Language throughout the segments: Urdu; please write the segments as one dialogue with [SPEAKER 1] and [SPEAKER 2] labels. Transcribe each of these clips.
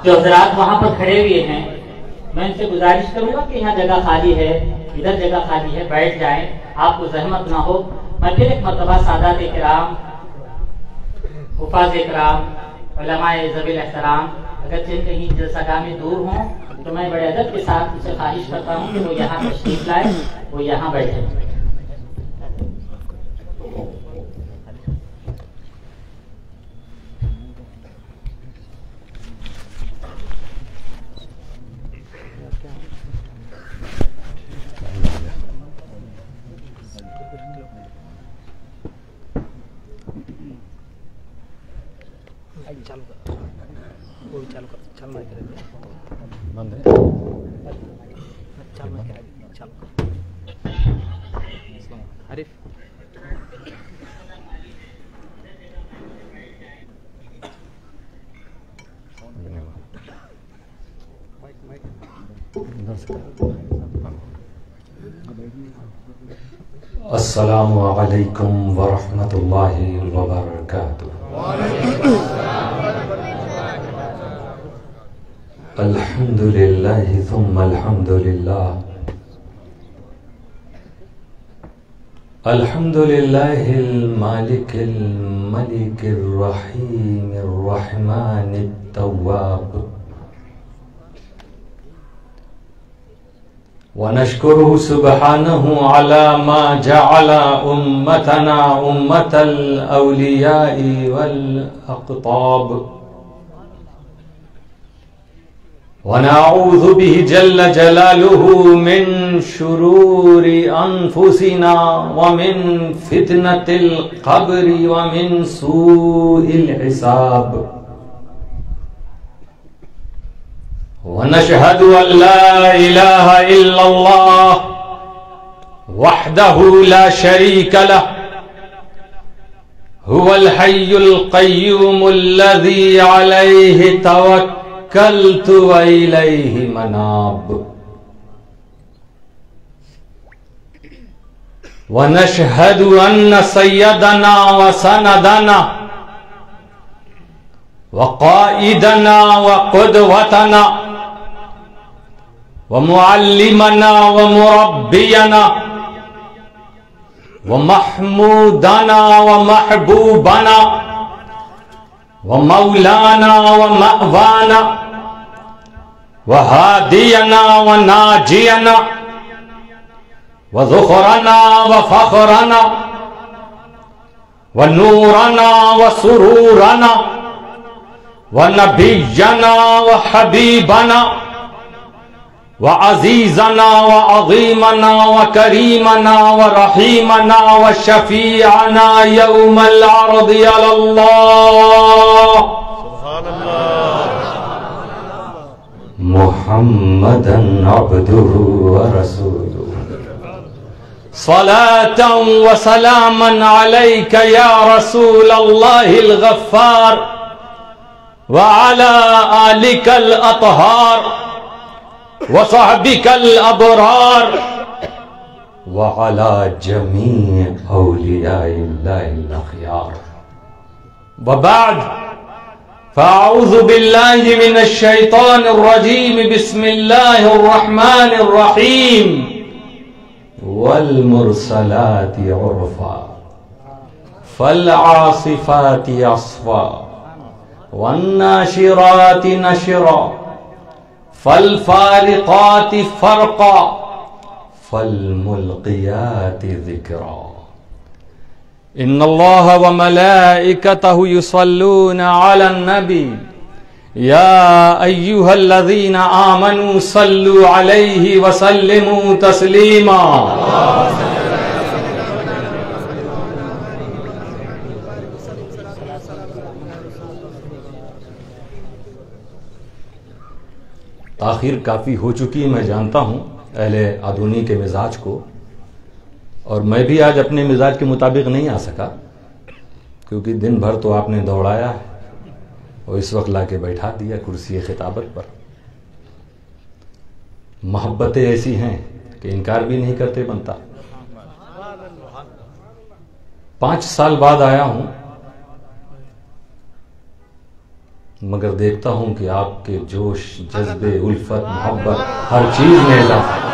[SPEAKER 1] جو حضرات وہاں پر کھڑے ہوئے ہیں میں ان سے گزارش کروں گا کہ یہاں جگہ خالی ہے، ادھر جگہ خالی ہے، بیٹھ جائیں، آپ کو زحمت نہ ہو۔ میں پھر ایک مرتبہ سادات کرام، حفاظ کرام، علماء ذوی الاحترام اگرچہ کہیں جلسہ میں دور ہوں تو میں بڑے ادب کے ساتھ ان سے خواہش کرتا ہوں کہ وہ یہاں تشریف لائے، وہ یہاں بیٹھے۔
[SPEAKER 2] السلام علیکم ورحمۃ اللہ وبرکاتہ۔ الحمد للہ ثم الحمد للہ، الحمد للہ المالک الملک الرحیم الرحمن التواب، ونشكره سبحانه على ما جعل أمتنا أمة الأولياء والأقطاب، ونعوذ به جل جلاله من شرور أنفسنا ومن فتنة القبر ومن سوء الحساب، ونشهد أن لا إله إلا الله وحده لا شريك له، هو الحي القيوم الذي عليه توكلت وإليه مناب، ونشهد أن سيدنا وسندنا وقائدنا وقدوتنا ومعلمنا ومربينا ومحمودنا ومحبوبنا ومولانا ومأوانا وهادينا وناجينا وذخرنا وفخرنا ونورنا وسرورنا ونبينا وحبيبنا وعزيزنا وعظيمنا وكريمنا ورحيمنا وشفيعنا يوم العرض على الله سبحان الله محمدا عبده ورسوله، صلاة وسلاما عليك يا رسول الله الغفار، وعلى آلك الأطهار وصحبك الأبرار وعلى جميع أولياء الله الأخيار، وبعد، فأعوذ بالله من الشيطان الرجيم، بسم الله الرحمن الرحيم، والمرسلات عرفا فالعاصفات عصفا والناشرات نشرا فالفارقات فرقا فالملقيات ذكرا، إن الله وملائكته يصلون على النبي، يا أيها الذين آمنوا صلوا عليه وسلموا تسليما۔ تاخیر کافی ہو چکی، میں جانتا ہوں اہل آدونی کے مزاج کو، اور میں بھی آج اپنے مزاج کے مطابق نہیں آ سکا، کیونکہ دن بھر تو آپ نے دوڑایا ہے اور اس وقت لا کے بیٹھا دیا کرسی خطابت پر۔ محبتیں ایسی ہیں کہ انکار بھی نہیں کرتے بنتا۔ 5 سال بعد آیا ہوں، مگر دیکھتا ہوں کہ آپ کے جوش، جذبے، الفت، محبت، ہر چیز میں اضافہ ہے۔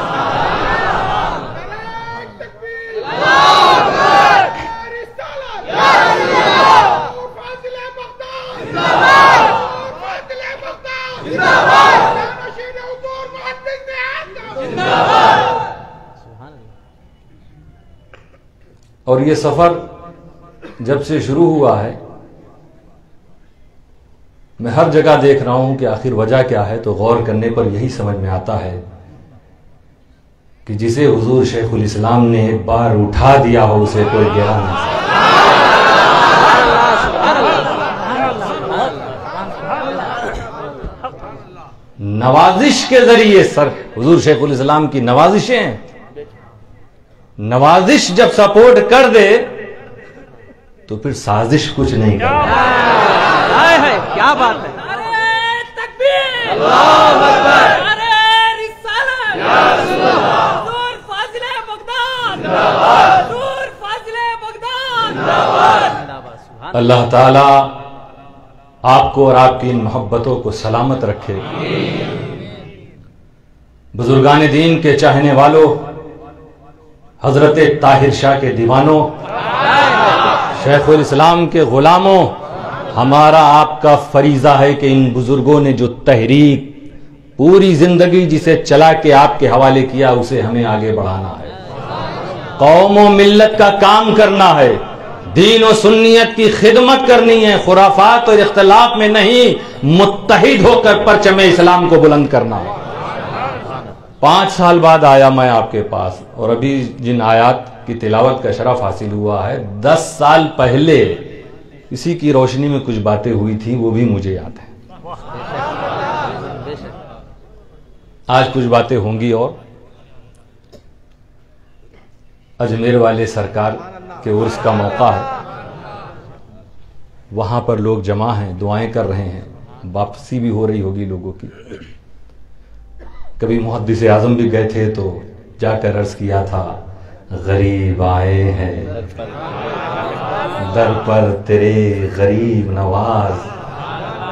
[SPEAKER 2] اور یہ سفر جب سے شروع ہوا ہے میں ہر جگہ دیکھ رہا ہوں کہ آخر وجہ کیا ہے، تو غور کرنے پر یہی سمجھ میں آتا ہے کہ جسے حضور شیخ الاسلام نے ایک بار اٹھا دیا ہو اسے کوئی گرا نہیں سکتا۔ نوازش کے ذریعے حضور شیخ الاسلام کی نوازشیں، نوازش جب سپورٹ کر دے تو پھر سازش کچھ نہیں کرتا۔
[SPEAKER 3] کیا بات ہے!
[SPEAKER 4] نعرہ تکبیر! اللہ اکبر! نعرہ رسالت! یا رسول اللہ! حضور فاضل بغداد! زندہ باد! حضور فاضل بغداد! زندہ باد!
[SPEAKER 2] اللہ تعالی آپ کو اور آپ کی ان محبتوں کو سلامت رکھے۔ بزرگان دین کے چاہنے والوں، حضرت طاہر شاہ کے دیوانوں، شیخ الاسلام کے غلاموں، ہمارا آپ کا فریضہ ہے کہ ان بزرگوں نے جو تحریک پوری زندگی جسے چلا کے آپ کے حوالے کیا اسے ہمیں آگے بڑھانا ہے، قوم و ملت کا کام کرنا ہے، دین و سنیت کی خدمت کرنی ہے، خرافات اور اختلاف میں نہیں، متحد ہو کر پرچم اسلام کو بلند کرنا ہے۔ 5 سال بعد آیا میں آپ کے پاس، اور ابھی جن آیات کی تلاوت کا شرف حاصل ہوا ہے 10 سال پہلے اسی کی روشنی میں کچھ باتیں ہوئی تھیں، وہ بھی مجھے یاد ہیں۔ آج کچھ باتیں ہوں گی۔ اور اجمیر والے سرکار کے عرس کا موقع ہے، وہاں پر لوگ جمع ہیں، دعائیں کر رہے ہیں، واپسی بھی ہو رہی ہوگی لوگوں کی۔ کبھی محدث اعظم بھی گئے تھے تو جا کر عرض کیا تھا، غریب آئے ہیں در پر تیرے غریب نواز،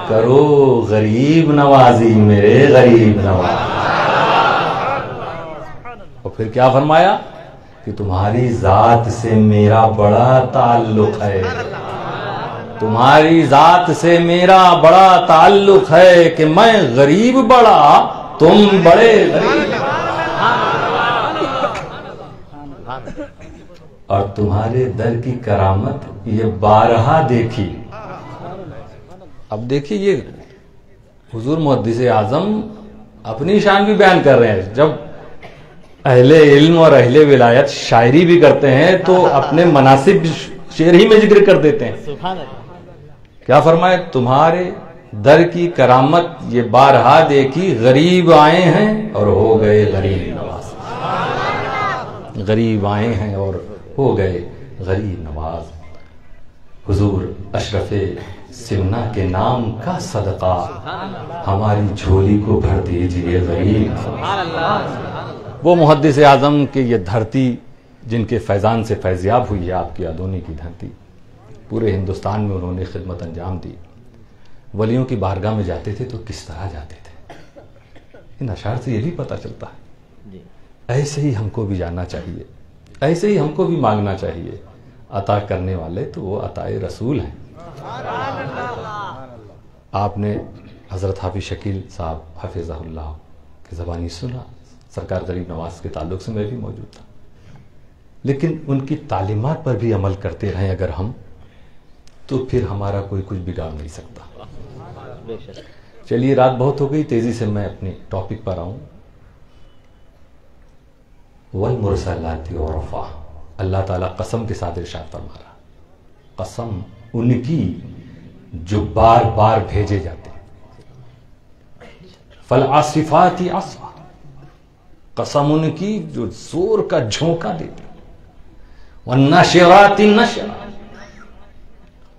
[SPEAKER 2] کرو غریب نوازی میرے غریب نواز۔ اور پھر کیا فرمایا کہ تمہاری ذات سے میرا بڑا تعلق ہے، تمہاری ذات سے میرا بڑا تعلق ہے کہ میں غریب بڑا تم بڑے غریب، اور تمہارے در کی کرامت یہ بارہا دیکھی۔ اب دیکھیے یہ حضور محدث اعظم اپنی شان بھی بیان کر رہے ہیں، جب اہل علم اور اہل ولایت شاعری بھی کرتے ہیں تو اپنے مناسب شعر ہی میں ذکر کر دیتے ہیں۔ کیا فرمائے؟ تمہارے در کی کرامت یہ بارہا دیکھی، غریب آئے ہیں اور ہو گئے غریب نواز، غریب آئے ہیں اور ہو گئے غریب نواز۔ حضور اشرف سمنا کے نام کا صدقہ ہماری جھولی کو بھر دیجئے غریب۔ وہ محدث اعظم کے یہ دھرتی جن کے فیضان سے فیضیاب ہوئی ہے آپ کی آدونی کی دھرتی، پورے ہندوستان میں انہوں نے خدمت انجام دی۔ ولیوں کی بارگاہ میں جاتے تھے تو کس طرح جاتے تھے، ان اشعار سے یہ بھی پتہ چلتا ہے۔ ایسے ہی ہم کو بھی جاننا چاہیے، ایسے ہی ہم کو بھی مانگنا چاہیے۔ عطا کرنے والے تو وہ عطائے رسول ہیں۔ آپ نے حضرت حافظ شکیل صاحب حفظہ اللہ کی زبانی سنا، سرکار غریب نواز کے تعلق سے میں بھی موجود تھا، لیکن ان کی تعلیمات پر بھی عمل کرتے رہیں اگر ہم، تو پھر ہمارا کوئی کچھ بگاڑ نہیں سکتا۔ چلیے رات بہت ہو گئی، تیزی سے میں اپنے ٹاپک پر آؤں۔ والمرسلات عرفا، اللہ تعالیٰ قسم کے ساتھ ارشاد فرما رہا، قسم ان کی جو بار بار بھیجے جاتے ہیں۔ فالعاصفات عصفا، قسم ان کی جو زور کا جھونکا دیتے ہیں۔ والناشرات نشرا،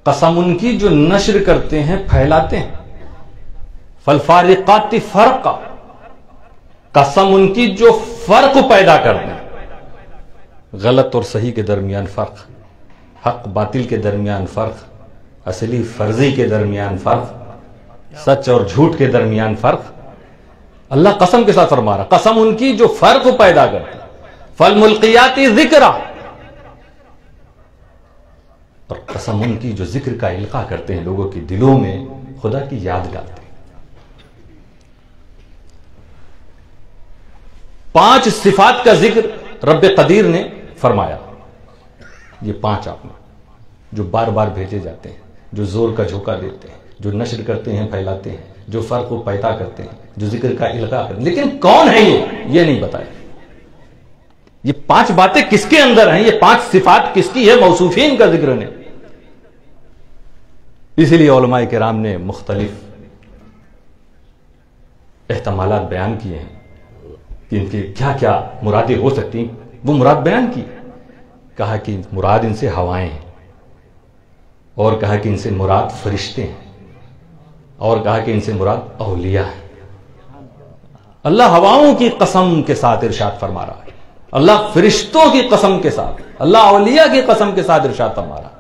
[SPEAKER 2] قسم ان کی جو نشر کرتے ہیں، پھیلاتے ہیں۔ فالفارقات فرقا، قسم ان کی جو فرق پیدا کرتے ہیں، غلط اور صحیح کے درمیان فرق، حق باطل کے درمیان فرق، اصلی فرضی کے درمیان فرق، سچ اور جھوٹ کے درمیان فرق اللہ قسم کے ساتھ فرما رہا، قسم ان کی جو فرق پیدا کرتی، فالملقیات ذکرا، اور قسم ان کی جو ذکر کا القاء کرتے ہیں، لوگوں کے دلوں میں خدا کی یاد ڈالتے ہیں۔ 5 صفات کا ذکر رب قدیر نے فرمایا، یہ 5 آپ نے جو بار بار بھیجے جاتے ہیں، جو زور کا جھوکا دیتے ہیں، جو نشر کرتے ہیں، پھیلاتے ہیں، جو فرق و پیدا کرتے ہیں، جو ذکر کا القاء کرتے ہیں، لیکن کون ہے یہ نہیں بتایا۔ یہ 5 باتیں کس کے اندر ہیں، یہ 5 صفات کس کی ہے، موصوفین کا ذکر نہیں۔ اسی لیے علماء کرام نے مختلف احتمالات بیان کیے ہیں کہ ان کی کیا کیا مرادیں ہو سکتی ہیں، وہ مراد بیان کی، کہا کہ مراد ان سے ہوائیں ہیں، اور کہا کہ ان سے مراد فرشتے ہیں، اور کہا کہ ان سے مراد اولیاء ہیں۔ اللہ ہوائوں کی قسم کے ساتھ ارشاد فرما رہا ہے، اللہ فرشتوں کی قسم کے ساتھ، اللہ اولیاء کی قسم کے ساتھ ارشاد فرما رہا ہے۔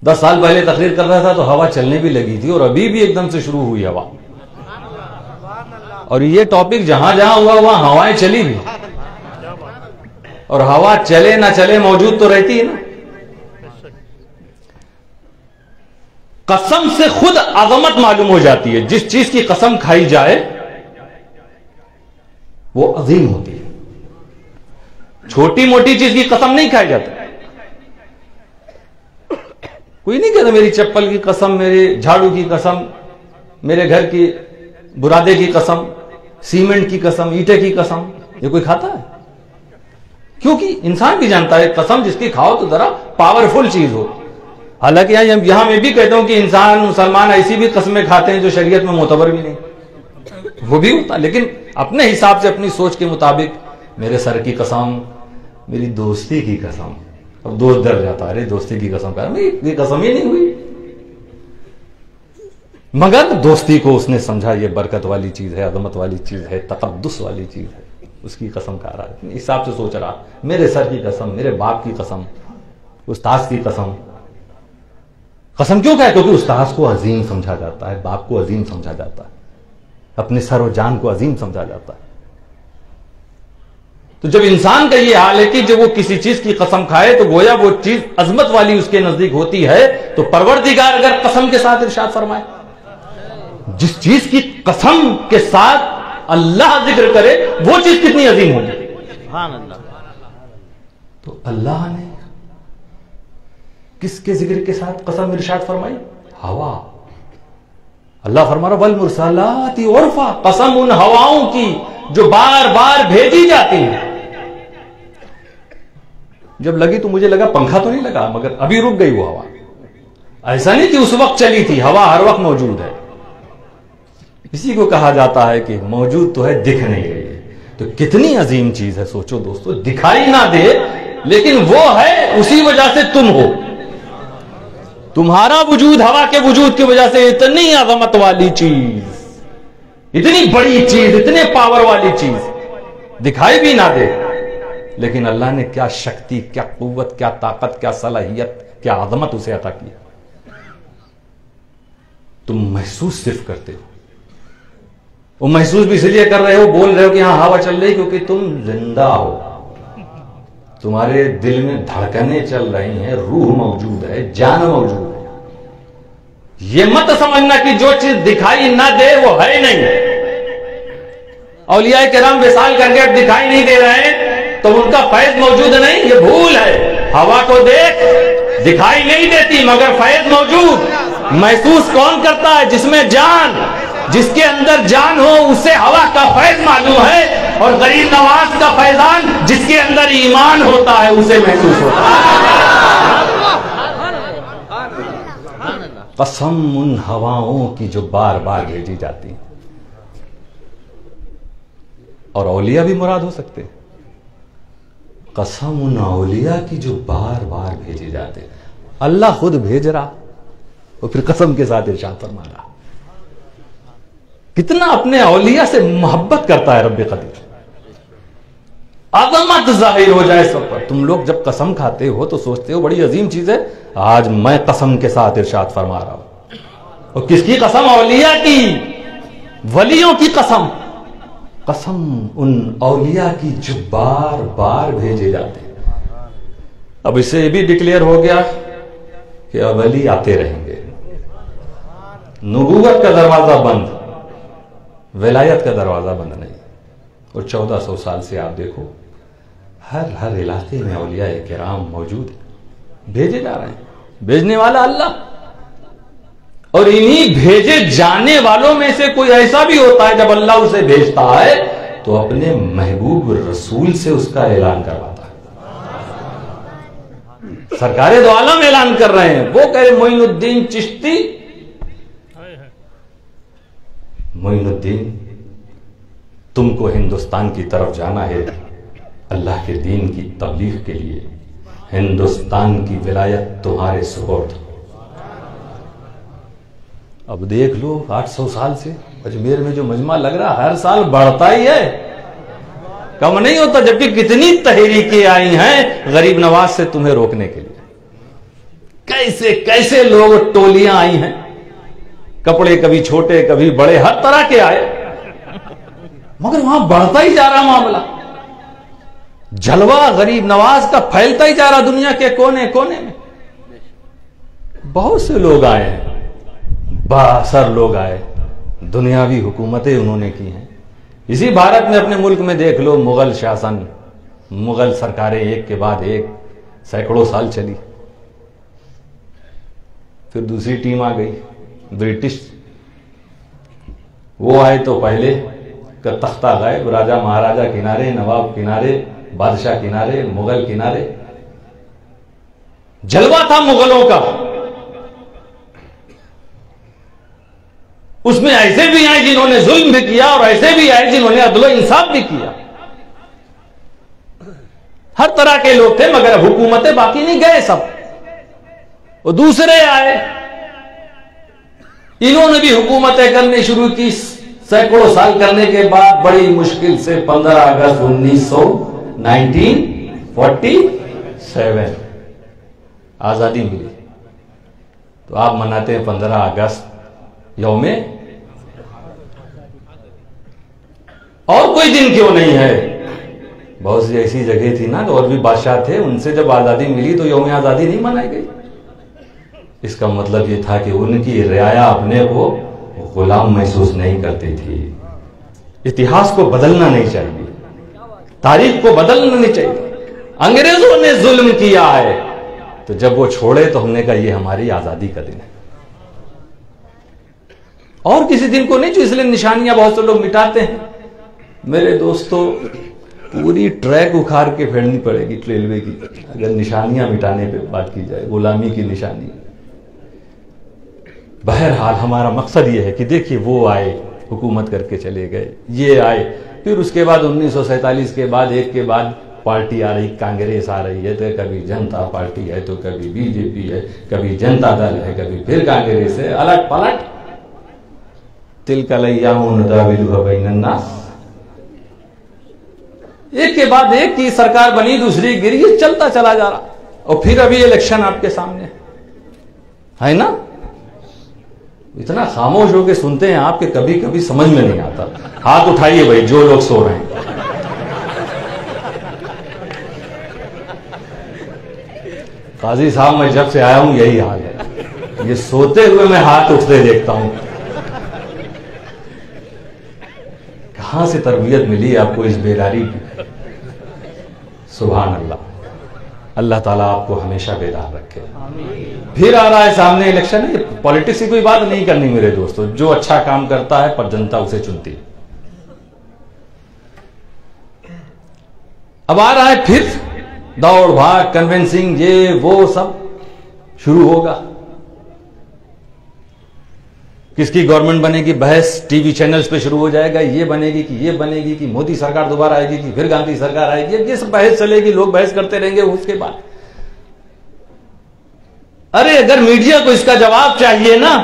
[SPEAKER 2] 10 سال پہلے تقریر کر رہا تھا تو ہوا چلنے بھی لگی تھی، اور ابھی بھی ایک دم سے شروع ہوئی ہوا، اور یہ ٹاپک جہاں جہاں ہوا وہاں ہوائیں چلی بھی، اور ہوا چلے نہ چلے موجود تو رہتی ہے نا۔ قسم سے خود عظمت معلوم ہو جاتی ہے، جس چیز کی قسم کھائی جائے وہ عظیم ہوتی ہے، چھوٹی موٹی چیز کی قسم نہیں کھائی جاتی۔ کوئی نہیں کہتا میری چپل کی قسم، میرے جھاڑو کی قسم، میرے گھر کی برادے کی قسم، سیمنٹ کی قسم، اینٹے کی قسم، یہ کوئی کھاتا ہے؟ کیونکہ انسان بھی جانتا ہے قسم جس کی کھاؤ تو ذرا پاورفل چیز ہو۔ حالانکہ یہاں میں بھی کہتا ہوں کہ انسان مسلمان ایسی بھی قسمیں کھاتے ہیں جو شریعت میں معتبر بھی نہیں، وہ بھی ہوتا، لیکن اپنے حساب سے اپنی سوچ کے مطابق میرے سر کی قسم، میری دوستی کی قسم، اب دوست ڈر جاتا ہے، ارے دوستی کی قسم کر، یہ قسم ہی نہیں ہوئی، مگر دوستی کو اس نے سمجھا یہ برکت والی چیز ہے، عظمت والی چیز ہے، تقدس والی چیز ہے، اس کی قسم کھا رہا ہے، حساب سے سوچ رہا، میرے سر کی قسم، میرے باپ کی قسم، استاذ کی قسم۔ قسم کیوں کہا؟ کیونکہ استاذ کو عظیم سمجھا جاتا ہے، باپ کو عظیم سمجھا جاتا ہے، اپنے سر و جان کو عظیم سمجھا جاتا ہے۔ تو جب انسان کا یہ حال ہے کہ جب وہ کسی چیز کی قسم کھائے تو گویا وہ چیز عظمت والی اس کے نزدیک ہوتی ہے، تو پروردگار اگر قسم کے ساتھ ارشاد فرمائے، جس چیز کی قسم کے ساتھ اللہ ذکر کرے وہ چیز کتنی عظیم ہوگی۔
[SPEAKER 3] سبحان اللہ۔
[SPEAKER 2] تو اللہ نے کس کے ذکر کے ساتھ قسم ارشاد فرمائی؟ ہوا۔ اللہ فرما رہا والمرسلات عرفا، قسم ان ہواؤں کی جو بار بار بھیجی جاتی ہیں۔ جب لگی تو مجھے لگا پنکھا تو نہیں لگا، مگر ابھی رک گئی وہ ہوا، ایسا نہیں کہ اس وقت چلی تھی، ہوا ہر وقت موجود ہے۔ اسی کو کہا جاتا ہے کہ موجود تو ہے، دکھ نہیں رہی ہے۔ تو کتنی عظیم چیز ہے، سوچو دوستو، دکھائی نہ دے لیکن وہ ہے، اسی وجہ سے تم ہو، تمہارا وجود ہوا کے وجود کی وجہ سے اتنی عظمت والی چیز، اتنی بڑی چیز، اتنے پاور والی چیز دکھائی بھی نہ دے، لیکن اللہ نے کیا شکتی، کیا قوت، کیا طاقت، کیا صلاحیت، کیا عظمت اسے عطا کی، تم محسوس صرف کرتے ہو۔ وہ محسوس بھی اس لیے کر رہے ہو، بول رہے ہو کہ ہاں ہوا چل رہی، کیونکہ تم زندہ ہو، تمہارے دل میں دھڑکنیں چل رہی ہیں، روح موجود ہے، جان موجود ہے۔ یہ مت سمجھنا کہ جو چیز دکھائی نہ دے وہ ہے نہیں۔ اولیاء کرام وصال کر کے دکھائی نہیں دے رہے ہیں تو ان کا فیض موجود نہیں، یہ بھول ہے۔ ہوا کو دیکھ، دکھائی نہیں دیتی مگر فیض موجود۔ محسوس کون کرتا ہے؟ جس میں جان، جس کے اندر جان ہو اسے ہوا کا فیض معلوم ہے، اور غریب نواز کا فیضان جس کے اندر ایمان ہوتا ہے اسے محسوس ہوتا ہے۔ قسم ان ہواؤں کی جو بار بار بھیجی جاتی ہیں، اور اولیاء بھی مراد ہو سکتے ہیں۔ قسم ان اولیاء کی جو بار بار بھیجی جاتے ہیں، اللہ خود بھیج رہا اور پھر قسم کے ساتھ ارشاد فرما رہا۔ کتنا اپنے اولیاء سے محبت کرتا ہے رب قدیر، عظمت ظاہر ہو جائے سب پر۔ تم لوگ جب قسم کھاتے ہو تو سوچتے ہو بڑی عظیم چیز ہے، آج میں قسم کے ساتھ ارشاد فرما رہا ہوں، اور کس کی قسم؟ اولیاء کی، ولیوں کی قسم، قسم ان اولیاء کی جو بار بار بھیجے جاتے ہیں۔ اب اس سے یہ بھی ڈکلیئر ہو گیا کہ ولی آتے رہیں گے، نبوت کا دروازہ بند، ولایت کا دروازہ بند نہیں۔ اور 1400 سال سے آپ دیکھو ہر علاقے میں اولیاء کرام موجود ہیں، بھیجے جا رہے ہیں، بھیجنے والا اللہ۔ اور انہی بھیجے جانے والوں میں سے کوئی ایسا بھی ہوتا ہے جب اللہ اسے بھیجتا ہے تو اپنے محبوب رسول سے اس کا اعلان کرواتا ہے۔ سرکار دو عالم اعلان کر رہے ہیں، وہ کہہ رہے معین الدین چشتی، معین الدین تم کو ہندوستان کی طرف جانا ہے اللہ کے دین کی تبلیغ کے لیے، ہندوستان کی ولایت تمہارے سپرد۔ اب دیکھ لو 800 سال سے اجمیر میں جو مجمع لگ رہا ہر سال بڑھتا ہی ہے، کم نہیں ہوتا، جبکہ کتنی تحریکیں آئی ہیں غریب نواز سے تمہیں روکنے کے لیے، کیسے کیسے لوگ، ٹولیاں آئی ہیں، کپڑے کبھی چھوٹے کبھی بڑے، ہر طرح کے آئے، مگر وہاں بڑھتا ہی جا رہا معاملہ، جلوہ غریب نواز کا پھیلتا ہی جا رہا دنیا کے کونے کونے میں۔ بہت سے لوگ آئے ہیں، بااثر لوگ آئے، دنیاوی حکومتیں انہوں نے کی ہیں۔ اسی بھارت میں اپنے ملک میں دیکھ لو، مغل شاسن، مغل سرکاریں ایک کے بعد ایک سینکڑوں سال چلی، پھر دوسری ٹیم آ گئی برٹش، وہ آئے تو پہلے کا تختہ غائب، راجہ مہاراجہ کنارے، نواب کنارے، بادشاہ کنارے، مغل کنارے، جلوہ تھا مغلوں کا۔ اس میں ایسے بھی آئے جنہوں نے ظلم بھی کیا اور ایسے بھی آئے جنہوں نے عدل و انصاف بھی کیا، ہر طرح کے لوگ تھے، مگر حکومتیں باقی نہیں گئے سب، وہ دوسرے آئے، انہوں نے بھی حکومتیں کرنے شروع کی، سینکڑوں سال کرنے کے بعد بڑی مشکل سے 15 اگست 1947 آزادی ملی۔ تو آپ مناتے ہیں 15 اگست یوم، اور کوئی دن کیوں نہیں ہے؟ بہت سی ایسی جگہ تھی نا، اور بھی بادشاہ تھے، ان سے جب آزادی ملی تو یوم آزادی نہیں منائی گئی۔ اس کا مطلب یہ تھا کہ ان کی رعایا اپنے کو غلام محسوس نہیں کرتی تھی۔ اتہاس کو بدلنا نہیں چاہیے، تاریخ کو بدلنا نہیں چاہیے۔ انگریزوں نے ظلم کیا ہے تو جب وہ چھوڑے تو ہم نے کہا یہ ہماری آزادی کا دن ہے، اور کسی دن کو نہیں، جو اس لیے نشانیاں بہت سے لوگ مٹاتے ہیں۔ میرے دوستو، پوری ٹریک اکھاڑ کے پھیرنی پڑے گی ریلوے کی اگر نشانیاں مٹانے پہ بات کی جائے، غلامی کی نشانی۔ بہرحال ہمارا مقصد یہ ہے کہ دیکھیے وہ آئے، حکومت کر کے چلے گئے، یہ آئے، پھر اس کے بعد 1947 کے بعد ایک کے بعد پارٹی آ رہی، کانگریس آ رہی ہے، تو کبھی جنتا پارٹی ہے، تو کبھی بی جے پی ہے، کبھی جنتا دل ہے، کبھی پھر کانگریس ہے، الٹ پلٹ۔ تلک الایام نداولها بین الناس، ایک کے بعد ایک کی سرکار بنی، دوسری گری، یہ چلتا چلا جا رہا، اور پھر ابھی الیکشن آپ کے سامنے ہے نا۔ اتنا خاموش ہو کے سنتے ہیں آپ کے کبھی کبھی سمجھ میں نہیں آتا۔ ہاتھ اٹھائیے بھائی جو لوگ سو رہے ہیں۔ قاضی صاحب میں جب سے آیا ہوں یہی حال ہے، یہ سوتے ہوئے میں ہاتھ اٹھتے دیکھتا ہوں۔ کہاں سے تربیت ملی آپ کو اس بیداری کی؟ سبحان اللہ، اللہ تعالیٰ آپ کو ہمیشہ بیدار رکھے۔ پھر آ رہا ہے سامنے الیکشن، پالیٹکس کی کوئی بات نہیں کرنی میرے دوستو، جو اچھا کام کرتا ہے پر جنتا اسے چنتی ہے۔ اب آ رہا ہے پھر دوڑ بھاگ، کنونسنگ، یہ وہ سب شروع ہوگا۔ کس کی گورنمنٹ بنے گی، بحث ٹی وی چینلز پہ شروع ہو جائے گا، یہ بنے گی کہ یہ بنے گی، کہ مودی سرکار دوبارہ آئے گی کہ پھر گاندھی سرکار آئے گی، یہ سب بحث چلے گی، لوگ بحث کرتے رہیں گے۔ اس کے بعد ارے اگر میڈیا کو اس کا جواب چاہیے نا،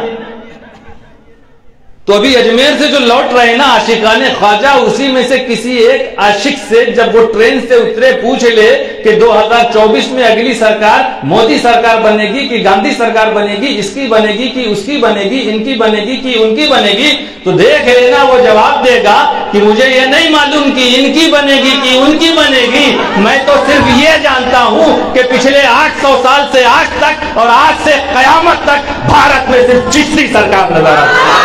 [SPEAKER 2] تو ابھی اجمیر سے جو لوٹ رہے ہیں نا عاشقان خواجہ، اسی میں سے کسی ایک عاشق سے جب وہ ٹرین سے اترے پوچھ لے کہ 2024 میں اگلی سرکار مودی سرکار بنے گی کہ گاندھی سرکار بنے گی، اس کی بنے گی کہ اس کی بنے گی، ان کی بنے گی کہ ان کی بنے گی، تو دیکھ لینا وہ جواب دے گا کہ مجھے یہ نہیں معلوم کہ ان کی بنے گی کہ ان کی بنے گی، میں تو صرف یہ جانتا ہوں کہ پچھلے 800 سال سے آج تک اور آج سے قیامت تک بھارت میں صرف چشتی سرکار نظر آتی ہے۔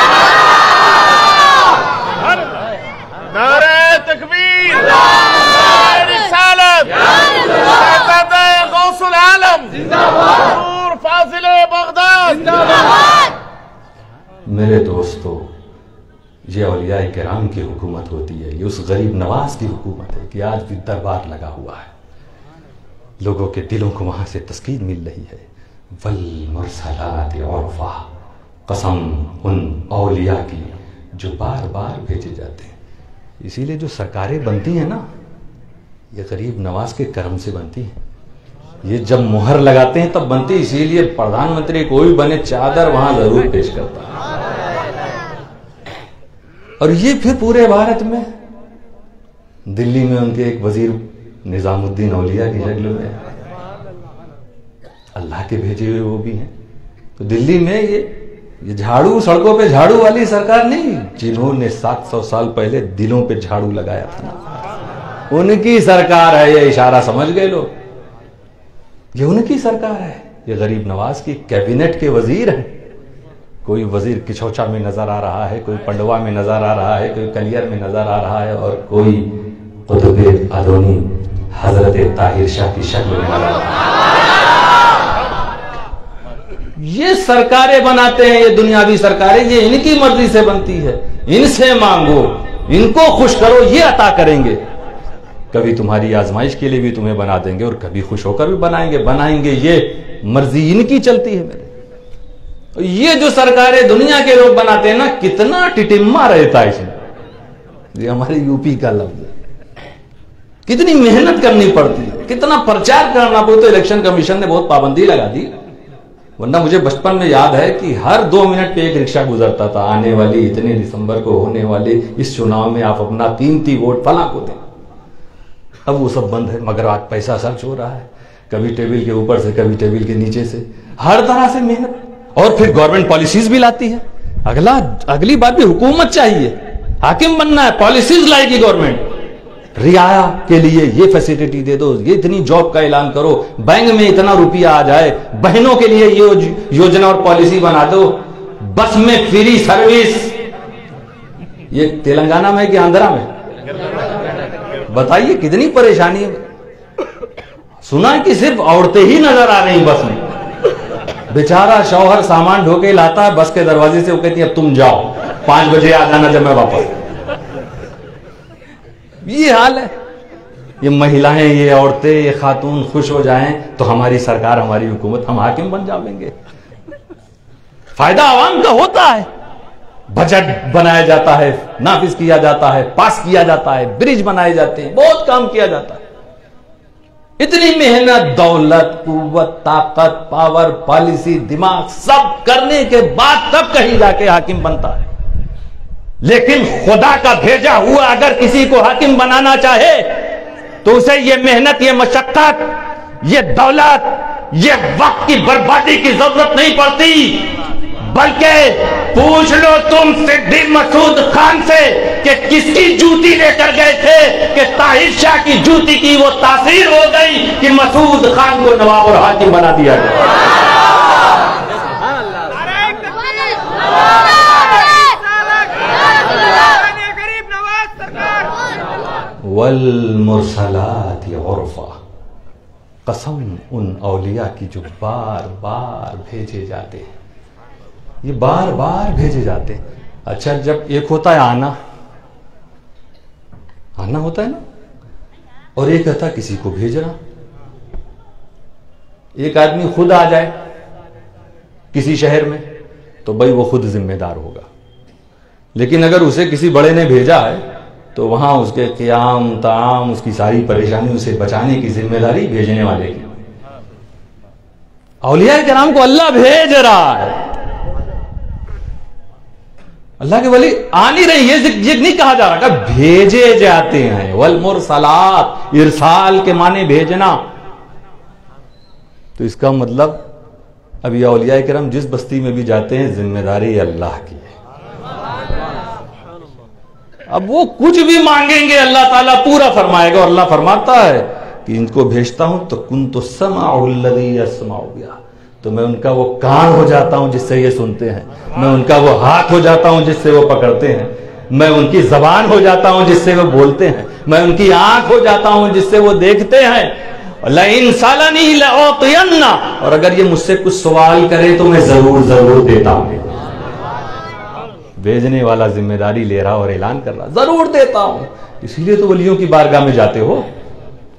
[SPEAKER 5] نعرہ تکبیر، نعرہ رسالت، شہزادہ غوث العالم، حضور فاضل بغداد۔
[SPEAKER 2] میرے دوستو، یہ اولیاء کرام کی حکومت ہوتی ہے، یہ اس غریب نواز کی حکومت ہے کہ آج بھی دربار لگا ہوا ہے، لوگوں کے دلوں کو وہاں سے تسکین مل رہی ہے۔ والمرسلات عرفا، قسم ان اولیاء کی جو بار بار بھیجے جاتے ہیں۔ اسی لیے جو سرکاریں بنتی ہیں نا، یہ غریب نواز کے کرم سے بنتی ہیں، یہ جب مہر لگاتے ہیں تب بنتی، اسی لیے پردھان منتری کوئی بنے چادر وہاں ضرور پیش کرتا ہے۔ اور یہ پھر پورے بھارت میں، دلی میں ان کے ایک وزیر نظام الدین اولیاء کی شکل میں، اللہ کے بھیجے ہوئے وہ بھی ہیں۔ تو دلی میں یہ جھاڑو، سڑکوں پہ جھاڑو والی سرکار نہیں، جنہوں نے 700 سال پہلے دلوں پہ جھاڑو لگایا تھا نا، ان کی سرکار ہے۔ یہ اشارہ سمجھ گئے لوگ، یہ ان کی سرکار ہے۔ یہ غریب نواز کی کیبنٹ کے وزیر ہیں، کوئی وزیر کچھوچا میں نظر آ رہا ہے، کوئی پنڈوا میں نظر آ رہا ہے، کوئی کلیئر میں نظر آ رہا ہے، اور کوئی قطب ادونی حضرت طاہر شاہ کی شکل میں نظر آ رہا ہے۔ یہ سرکاریں بناتے ہیں، یہ دنیاوی سرکاریں، یہ ان کی مرضی سے بنتی ہے۔ ان سے مانگو، ان کو خوش کرو، یہ عطا کریں گے۔ کبھی تمہاری آزمائش کے لیے بھی تمہیں بنا دیں گے، اور کبھی خوش ہو کر بھی بنائیں گے، یہ مرضی ان کی چلتی ہے میرے۔ یہ جو سرکاریں دنیا کے لوگ بناتے ہیں نا، کتنا ٹٹما رہتا ہے اس میں، یہ ہمارے یو پی کا لفظ ہے، کتنی محنت کرنی پڑتی ہے، کتنا پرچار کرنا پڑتا ہے۔ الیکشن کمیشن نے بہت پابندی لگا دی، ورنہ مجھے بچپن میں یاد ہے کہ ہر 2 منٹ پہ ایک رکشہ گزرتا تھا، آنے والی اتنے دسمبر کو ہونے والے اس چناؤ میں آپ اپنا قیمتی ووٹ فلاں کو دیں۔ اب وہ سب بند ہے، مگر آج پیسہ خرچ ہو رہا ہے، کبھی ٹیبل کے اوپر سے، کبھی ٹیبل کے نیچے سے، ہر طرح سے محنت۔ اور پھر گورنمنٹ پالیسیز بھی لاتی ہے۔ اگلی بات بھی حکومت چاہیے، حاکم بننا ہے، پالیسیز لائے گی گورنمنٹ۔ رعایا کے لیے یہ فیسیلٹی دے دو، یہ اتنی جاب کا اعلان کرو، بینک میں اتنا روپیہ آ جائے، بہنوں کے لیے یہ یوجنا اور پالیسی بنا دو، بس میں فری سروس۔ یہ تلنگانہ میں کہ آندھرا میں؟ بتائیے کتنی پریشانی ہے۔ سنا کہ صرف عورتیں ہی نظر آ رہی بس میں، بیچارہ شوہر سامان ڈھو کے لاتا ہے بس کے دروازے سے، وہ کہتی ہے اب تم جاؤ، 5 بجے آ جانا جب میں واپس۔ یہ حال ہے۔ یہ مہیلائیں، یہ عورتیں، یہ خاتون خوش ہو جائیں تو ہماری سرکار، ہماری حکومت، ہم حاکم بن جائیں گے۔ فائدہ عوام کا ہوتا ہے، بجٹ بنایا جاتا ہے، نافذ کیا جاتا ہے، پاس کیا جاتا ہے، برج بنائے جاتے ہیں، بہت کام کیا جاتا ہے۔ اتنی محنت، دولت، قوت، طاقت، پاور، پالیسی، دماغ سب کرنے کے بعد تب کہیں جا کے حاکم بنتا ہے۔ لیکن خدا کا بھیجا ہوا اگر کسی کو حاکم بنانا چاہے تو اسے یہ محنت، یہ مشقت، یہ دولت، یہ وقت کی بربادی کی ضرورت نہیں پڑتی، بلکہ پوچھ لو تم سدھی مسعود خان سے کہ کس کی جوتی لے کر گئے تھے کہ طاہر شاہ کی جوتی کی وہ تاثیر ہو گئی کہ مسعود خان کو نواب اور حاکم بنا دیا گیا۔ والمرسلات عرفا، قسم ان اولیاء کی جو بار بار بھیجے جاتے ہیں، یہ بار بار بھیجے جاتے ہیں۔ اچھا، جب ایک ہوتا ہے آنا ہوتا ہے نا، اور ایک ہوتا ہے کسی کو بھیجنا۔ ایک آدمی خود آ جائے کسی شہر میں تو بھائی وہ خود ذمہ دار ہوگا، لیکن اگر اسے کسی بڑے نے بھیجا ہے تو وہاں اس کے قیام طعام، اس کی ساری پریشانی، اسے بچانے کی ذمہ داری بھیجنے والے کی۔ اولیاء کرام کو اللہ بھیج رہا ہے۔ اللہ کے ولی آ نہیں رہے، یہ نہیں کہا جا رہا کہ بھیجے جاتے ہیں. والمرسلات، ارسال کے معنی بھیجنا. تو اس کا مطلب اب یہ اولیاء کرام جس بستی میں بھی جاتے ہیں ذمہ داری اللہ کی ہے. اب وہ کچھ بھی مانگیں گے اللہ تعالیٰ پورا فرمائے گا. اور اللہ فرماتا ہے کہ ان کو بھیجتا ہوں تو کنت السمع الذی یسمع بہ، تو میں ان کا وہ کان ہو جاتا ہوں جس سے یہ سنتے ہیں، میں ان کا وہ ہاتھ ہو جاتا ہوں جس سے وہ پکڑتے ہیں، میں ان کی زبان ہو جاتا ہوں جس سے وہ بولتے ہیں، میں ان کی آنکھ ہو جاتا ہوں جس سے وہ دیکھتے ہیں. لئن سالنی لأعطین، اور اگر یہ مجھ سے کچھ سوال کرے تو میں ضرور دیتا ہوں. بھیجنے والا ذمہ داری لے رہا اور اعلان کر رہا ضرور دیتا ہوں. اسی لیے تو ولیوں کی بارگاہ میں جاتے ہو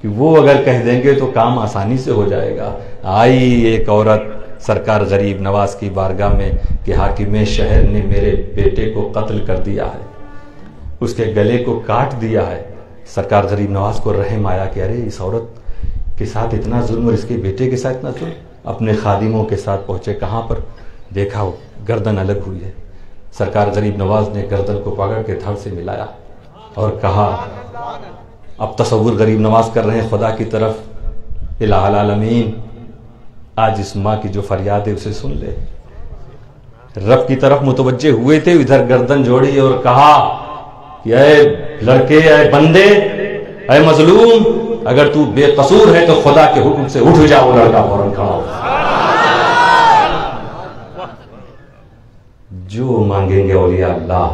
[SPEAKER 2] کہ وہ اگر کہہ دیں گے تو کام آسانی سے ہو جائے گا. آئی ایک عورت سرکار غریب نواز کی بارگاہ میں کہ حاکم شہر نے میرے بیٹے کو قتل کر دیا ہے، اس کے گلے کو کاٹ دیا ہے. سرکار غریب نواز کو رحم آیا کہ ارے اس عورت کے ساتھ اتنا ظلم اور اس کے بیٹے کے ساتھ اتنا ظلم. اپنے خادموں کے ساتھ پہنچے، کہاں پر دیکھا ہو گردن الگ ہوئی ہے. سرکار غریب نواز نے گردن کو پکڑ کے دھڑ سے ملایا اور کہا، اب تصور غریب نواز کر رہے ہیں خدا کی طرف، الہ العالمین آج اس ماں کی جو فریاد ہے اسے سن لے. رب کی طرف متوجہ ہوئے تھے، ادھر گردن جوڑی اور کہا کہ اے لڑکے، اے بندے، اے مظلوم، اگر تو بے قصور ہے تو خدا کے حکم سے اٹھ جا. وہ لڑکا فوراً کھڑا ہو. جو مانگیں گے اولیاء اللہ،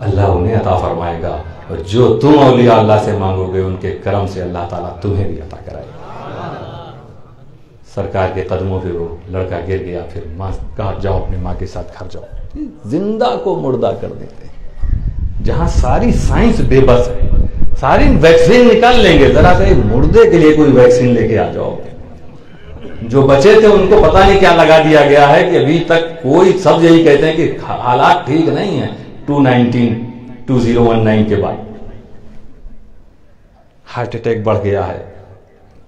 [SPEAKER 2] اللہ انہیں عطا فرمائے گا، اور جو تم اولیاء اللہ سے مانگو گے ان کے کرم سے اللہ تعالیٰ تمہیں بھی عطا کرائے گا. سرکار کے قدموں پہ وہ لڑکا گر گیا. پھر ماں کہا جاؤ اپنی ماں کے ساتھ گھر جاؤ. زندہ کو مردہ کر دیتے ہیں. جہاں ساری سائنس بے بس ہے، ساری ویکسین نکال لیں گے، ذرا سے مردے کے لیے کوئی ویکسین لے کے آ جاؤ. جو بچے تھے ان کو پتہ نہیں کیا لگا دیا گیا ہے کہ ابھی تک کوئی، سب یہی کہتے ہیں کہ حالات ٹھیک نہیں ہیں. 2019 کے بعد ہارٹ اٹیک بڑھ گیا ہے،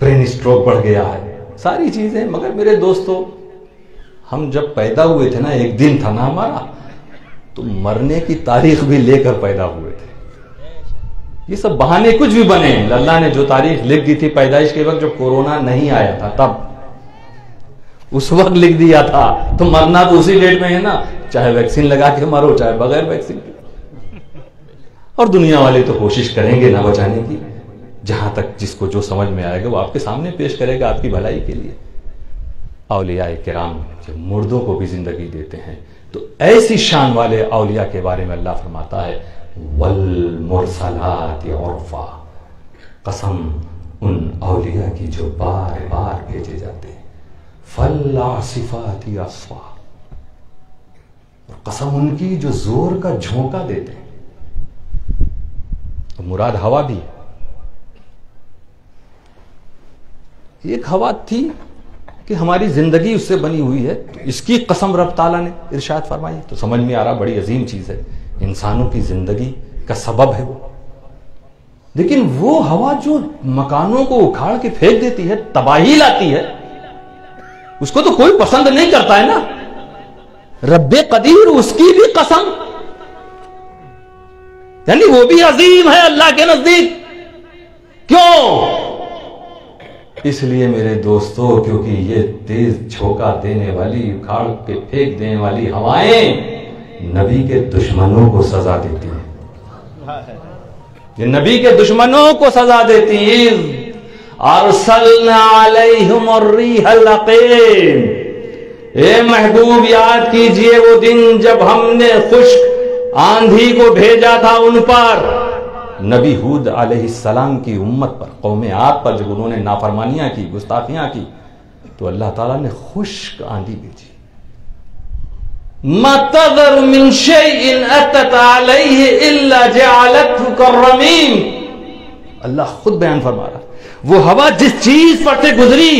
[SPEAKER 2] برین اسٹروک بڑھ گیا ہے، ساری چیزیں. مگر میرے دوستو، ہم جب پیدا ہوئے تھے نا، ایک دن تھا نا ہمارا، تو مرنے کی تاریخ بھی لے کر پیدا ہوئے تھے. یہ سب بہانے کچھ بھی بنے. اللہ نے جو تاریخ لکھ دی تھی پیدائش کے وقت، جب کورونا نہیں آیا تھا تب اس وقت لکھ دیا تھا، تو مرنا تو اسی ڈیٹ میں ہے نا، چاہے ویکسین لگا کے مرو چاہے بغیر ویکسین کے. اور دنیا والے تو کوشش کریں گے نہ بچانے کی. جہاں تک جس کو جو سمجھ میں آئے گا وہ آپ کے سامنے پیش کرے گا آپ کی بھلائی کے لیے. اولیاء کرام جب مردوں کو بھی زندگی دیتے ہیں تو ایسی شان والے اولیاء کے بارے میں اللہ فرماتا ہے والمرسلات عرفا، قسم ان اولیاء کی جو بار بار بھیجے جاتے ہیں. فالعاصفات عصفا، قسم ان کی جو زور کا جھونکا دیتے ہیں. مراد ہوا بھی ہے. ایک ہوا تھی کہ ہماری زندگی اس سے بنی ہوئی ہے، اس کی قسم رب تعالیٰ نے ارشاد فرمائی. تو سمجھ میں آ رہا بڑی عظیم چیز ہے، انسانوں کی زندگی کا سبب ہے وہ. لیکن وہ ہوا جو مکانوں کو اکھاڑ کے پھینک دیتی ہے، تباہی لاتی ہے، اس کو تو کوئی پسند نہیں کرتا ہے نا. رب قدیر، اس کی بھی قسم، یعنی وہ بھی عظیم ہے اللہ کے نزدیک. کیوں؟ اس لیے میرے دوستو، کیونکہ یہ تیز جھونکا دینے والی، اکھاڑ کے پھینک دینے والی ہوائیں نبی کے دشمنوں کو سزا دیتی ہیں. یہ نبی کے دشمنوں کو سزا دیتی ہیں. ارسلنا علیہم الریح العقیم. اے محبوب یاد کیجئے وہ دن جب ہم نے خشک آندھی کو بھیجا تھا ان پر، نبی ہود علیہ السلام کی امت پر، قوم عاد پر، جب انہوں نے نافرمانیاں کی، گستاخیاں کی، تو اللہ تعالیٰ نے خشک آندھی بھیجی. ما تذر من شیء اتت علیہ الا جعلته كالرمیم. اللہ خود بیان فرما رہا، وہ ہوا جس چیز پر سے گزری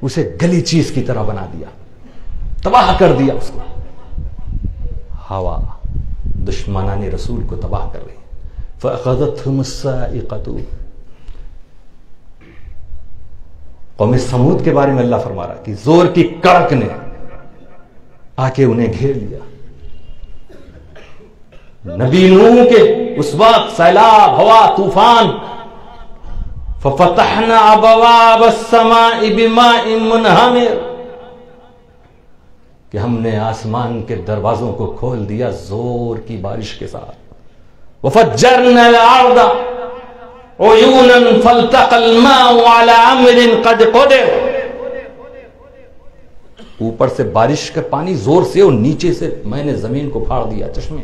[SPEAKER 2] اسے گلی چیز کی طرح بنا دیا، تباہ کر دیا اس کو. ہوا دشمنان رسول کو تباہ کر رہی. فَأَخَذَتْهُمُ الصَّاعِقَةُ. قوم سمود کے بارے میں اللہ فرما رہا کہ زور کی کڑک نے آ کے انہیں گھیر لیا. نبی نوح کے اس وقت سیلاب، ہوا، طوفان، ففتحنا ابواب السماء بماء منہمر، کہ ہم نے آسمان کے دروازوں کو کھول دیا زور کی بارش کے ساتھ. وفجرنا الارض عیونا فالتقى الماء على امر قد قدر، اوپر سے بارش کا پانی زور سے اور نیچے سے میں نے زمین کو پھاڑ دیا چشمے.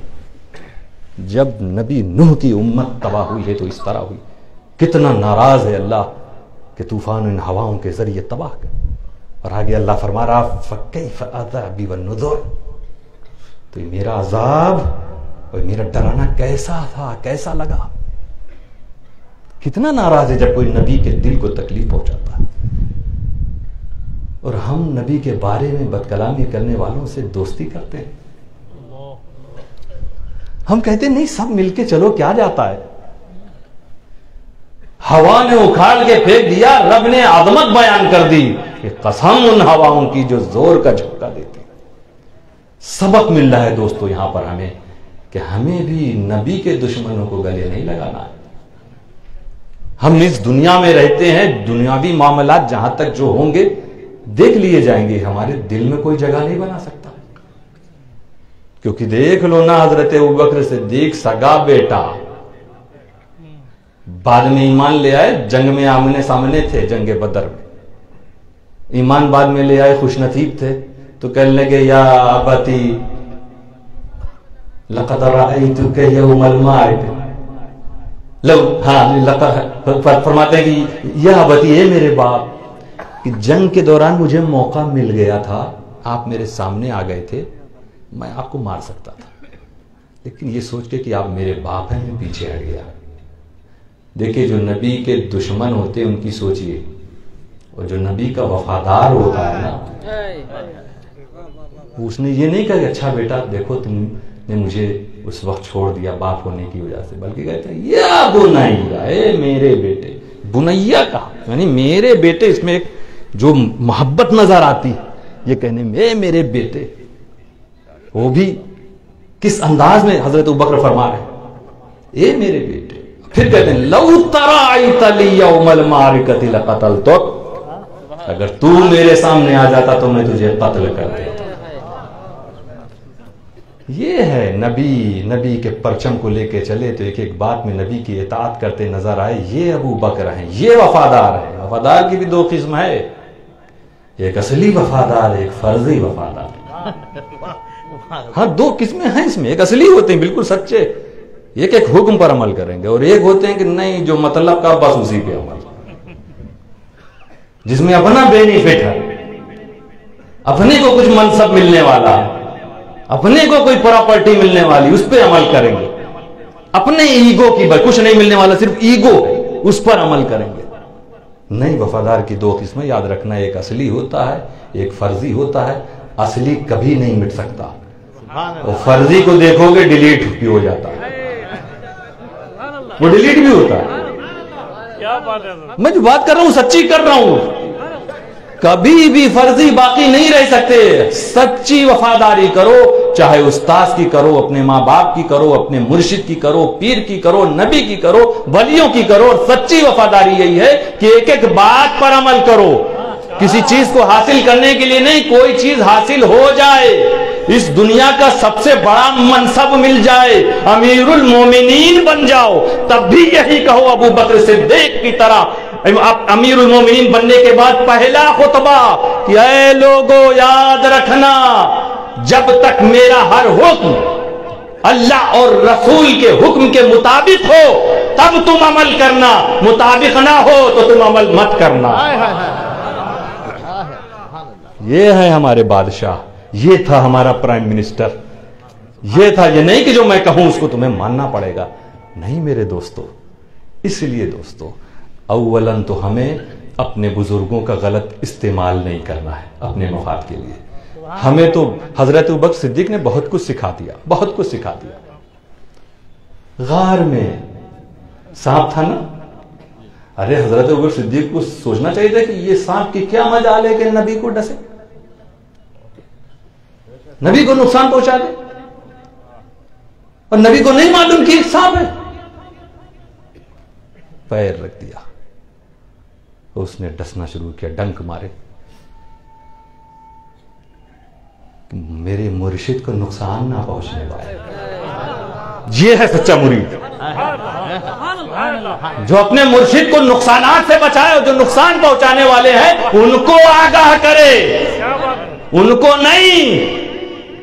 [SPEAKER 2] جب نبی نوح کی امت تباہ ہوئی ہے تو اس طرح ہوئی. کتنا ناراض ہے اللہ کہ طوفان ان ہواؤں کے ذریعے تباہ کر. اور آگے اللہ فرما رہا فَكَيْفَ عَذَابِي وَالنُّذُرُ، تو میرا عذاب اور میرا ڈرانا کیسا تھا، کیسا لگا. کتنا ناراض ہے جب کوئی نبی کے دل کو تکلیف پہنچاتا ہے. اور ہم نبی کے بارے میں بدکلامی کرنے والوں سے دوستی کرتے ہیں. ہم کہتے ہیں نہیں سب مل کے چلو، کیا جاتا ہے. ہوا نے اکھاڑ کے پھینک دیا، رب نے عظمت بیان کر دی کہ قسم ان ہواؤں کی جو زور کا جھٹکا دیتی. سبق مل رہا ہے دوستو یہاں پر ہمیں کہ ہمیں بھی نبی کے دشمنوں کو گلے نہیں لگانا ہے. ہم اس دنیا میں رہتے ہیں، دنیاوی معاملات جہاں تک جو ہوں گے دیکھ لیے جائیں گے، ہمارے دل میں کوئی جگہ نہیں بنا سکتا. کیونکہ دیکھ لو نا حضرت ابوبکر صدیق سگا بیٹا بعد میں ایمان لے آئے، جنگ میں آمنے سامنے تھے، جنگ بدر میں ایمان بعد میں لے آئے، خوش نصیب تھے تو کہنے لگے یا ابتی لقد رأیتک یوم المعرکہ، فرماتے ہیں کہ یا ابتی، اے میرے باپ، کہ جنگ کے دوران مجھے موقع مل گیا تھا، آپ میرے سامنے آ گئے تھے، میں آپ کو مار سکتا تھا، لیکن یہ سوچ کے کہ آپ میرے باپ ہیں میں پیچھے ہٹ گیا. دیکھیں جو نبی کے دشمن ہوتے ہیں ان کی سوچئے، اور جو نبی کا وفادار ہوتا ہے نا، اس نے یہ نہیں کہا کہ اچھا بیٹا دیکھو تم نے مجھے اس وقت چھوڑ دیا باپ ہونے کی وجہ سے، بلکہ کہتے ہیں یا بنیا، اے میرے بیٹے. بنیا کہا یعنی میرے بیٹے، اس میں ایک جو محبت نظر آتی یہ کہنے میں اے میرے بیٹے. وہ بھی کس انداز میں حضرت ابوبکر فرما رہے ہیں اے میرے بیٹے. پھر کہتے ہیں لو ترائیت لی یوم المعرکۃ لقتلتک، اگر تو میرے سامنے آ جاتا تو میں تجھے قتل کر دیتا. یہ ہے نبی کے پرچم کو لے کے چلے تو ایک ایک بات میں نبی کی اطاعت کرتے نظر آئے. یہ ابو بکر ہیں، یہ وفادار ہیں. وفادار کی بھی دو قسم ہے، ایک اصلی وفادار، ایک فرضی وفادار. ہاں دو قسمیں ہیں اس میں. ایک اصلی ہوتے ہیں بالکل سچے، ایک ایک حکم پر عمل کریں گے، اور ایک ہوتے ہیں کہ نہیں جو مطلب کا بس اسی پہ عمل، جس میں اپنا بینیفٹ ہے، اپنے کو کچھ منصب ملنے والا ہے، اپنے کو کوئی پراپرٹی ملنے والی، اس پہ عمل کریں گے. اپنے ایگو کی بات، کچھ نہیں ملنے والا، صرف ایگو، اس پر عمل کریں گے. نہیں، وفادار کی دو قسمیں یاد رکھنا، ایک اصلی ہوتا ہے، ایک فرضی ہوتا ہے. اصلی کبھی نہیں مٹ سکتا، اور فرضی کو دیکھو گے ڈیلیٹ بھی ہو جاتا ہے، وہ ڈیلیٹ بھی ہوتا ہے. میں جو بات کر رہا ہوں سچی کر رہا ہوں. کبھی بھی فرضی باقی نہیں رہ سکتے. سچی وفاداری کرو، چاہے استاذ کی کرو، اپنے ماں باپ کی کرو، اپنے مرشد کی کرو، پیر کی کرو، نبی کی کرو، ولیوں کی کرو. اور سچی وفاداری یہی ہے کہ ایک ایک بات پر عمل کرو. کسی چیز کو حاصل کرنے کے لیے نہیں، کوئی چیز حاصل ہو جائے، اس دنیا کا سب سے بڑا منصب مل جائے، امیر المومنین بن جاؤ، تب بھی یہی کہو ابو بکر صدیق کی طرح امیر المومنین بننے کے بعد پہلا خطبہ کہ اے لوگو یاد رکھنا، جب تک میرا ہر حکم اللہ اور رسول کے حکم کے مطابق ہو تب تم عمل کرنا، مطابق نہ ہو تو تم عمل مت کرنا. یہ ہے ہمارے بادشاہ، یہ تھا ہمارا پرائم منسٹر، یہ تھا. یہ نہیں کہ جو میں کہوں اس کو تمہیں ماننا پڑے گا، نہیں میرے دوستو. اس لیے دوستو اولاً تو ہمیں اپنے بزرگوں کا غلط استعمال نہیں کرنا ہے اپنے مفاد کے لیے. ہمیں تو حضرت ابوبکر صدیق نے بہت کچھ سکھا دیا، بہت کچھ سکھا دیا. غار میں سانپ تھا نا، ارے حضرت ابوبکر صدیق کو سوچنا چاہیے تھا کہ یہ سانپ کی کیا مجال ہے کہ نبی کو ڈسے، نبی کو نقصان پہنچا دے. اور نبی کو نہیں معلوم کہ ایک سانپ ہے؟ پیر رکھ دیا، اس نے ڈسنا شروع کیا، ڈنک مارے. میرے مرشد کو نقصان نہ پہنچنے پائے. یہ ہے سچا مرید، جو اپنے مرشد کو نقصانات سے بچائے، اور جو نقصان پہنچانے والے ہیں ان کو آگاہ کرے، ان کو نہیں.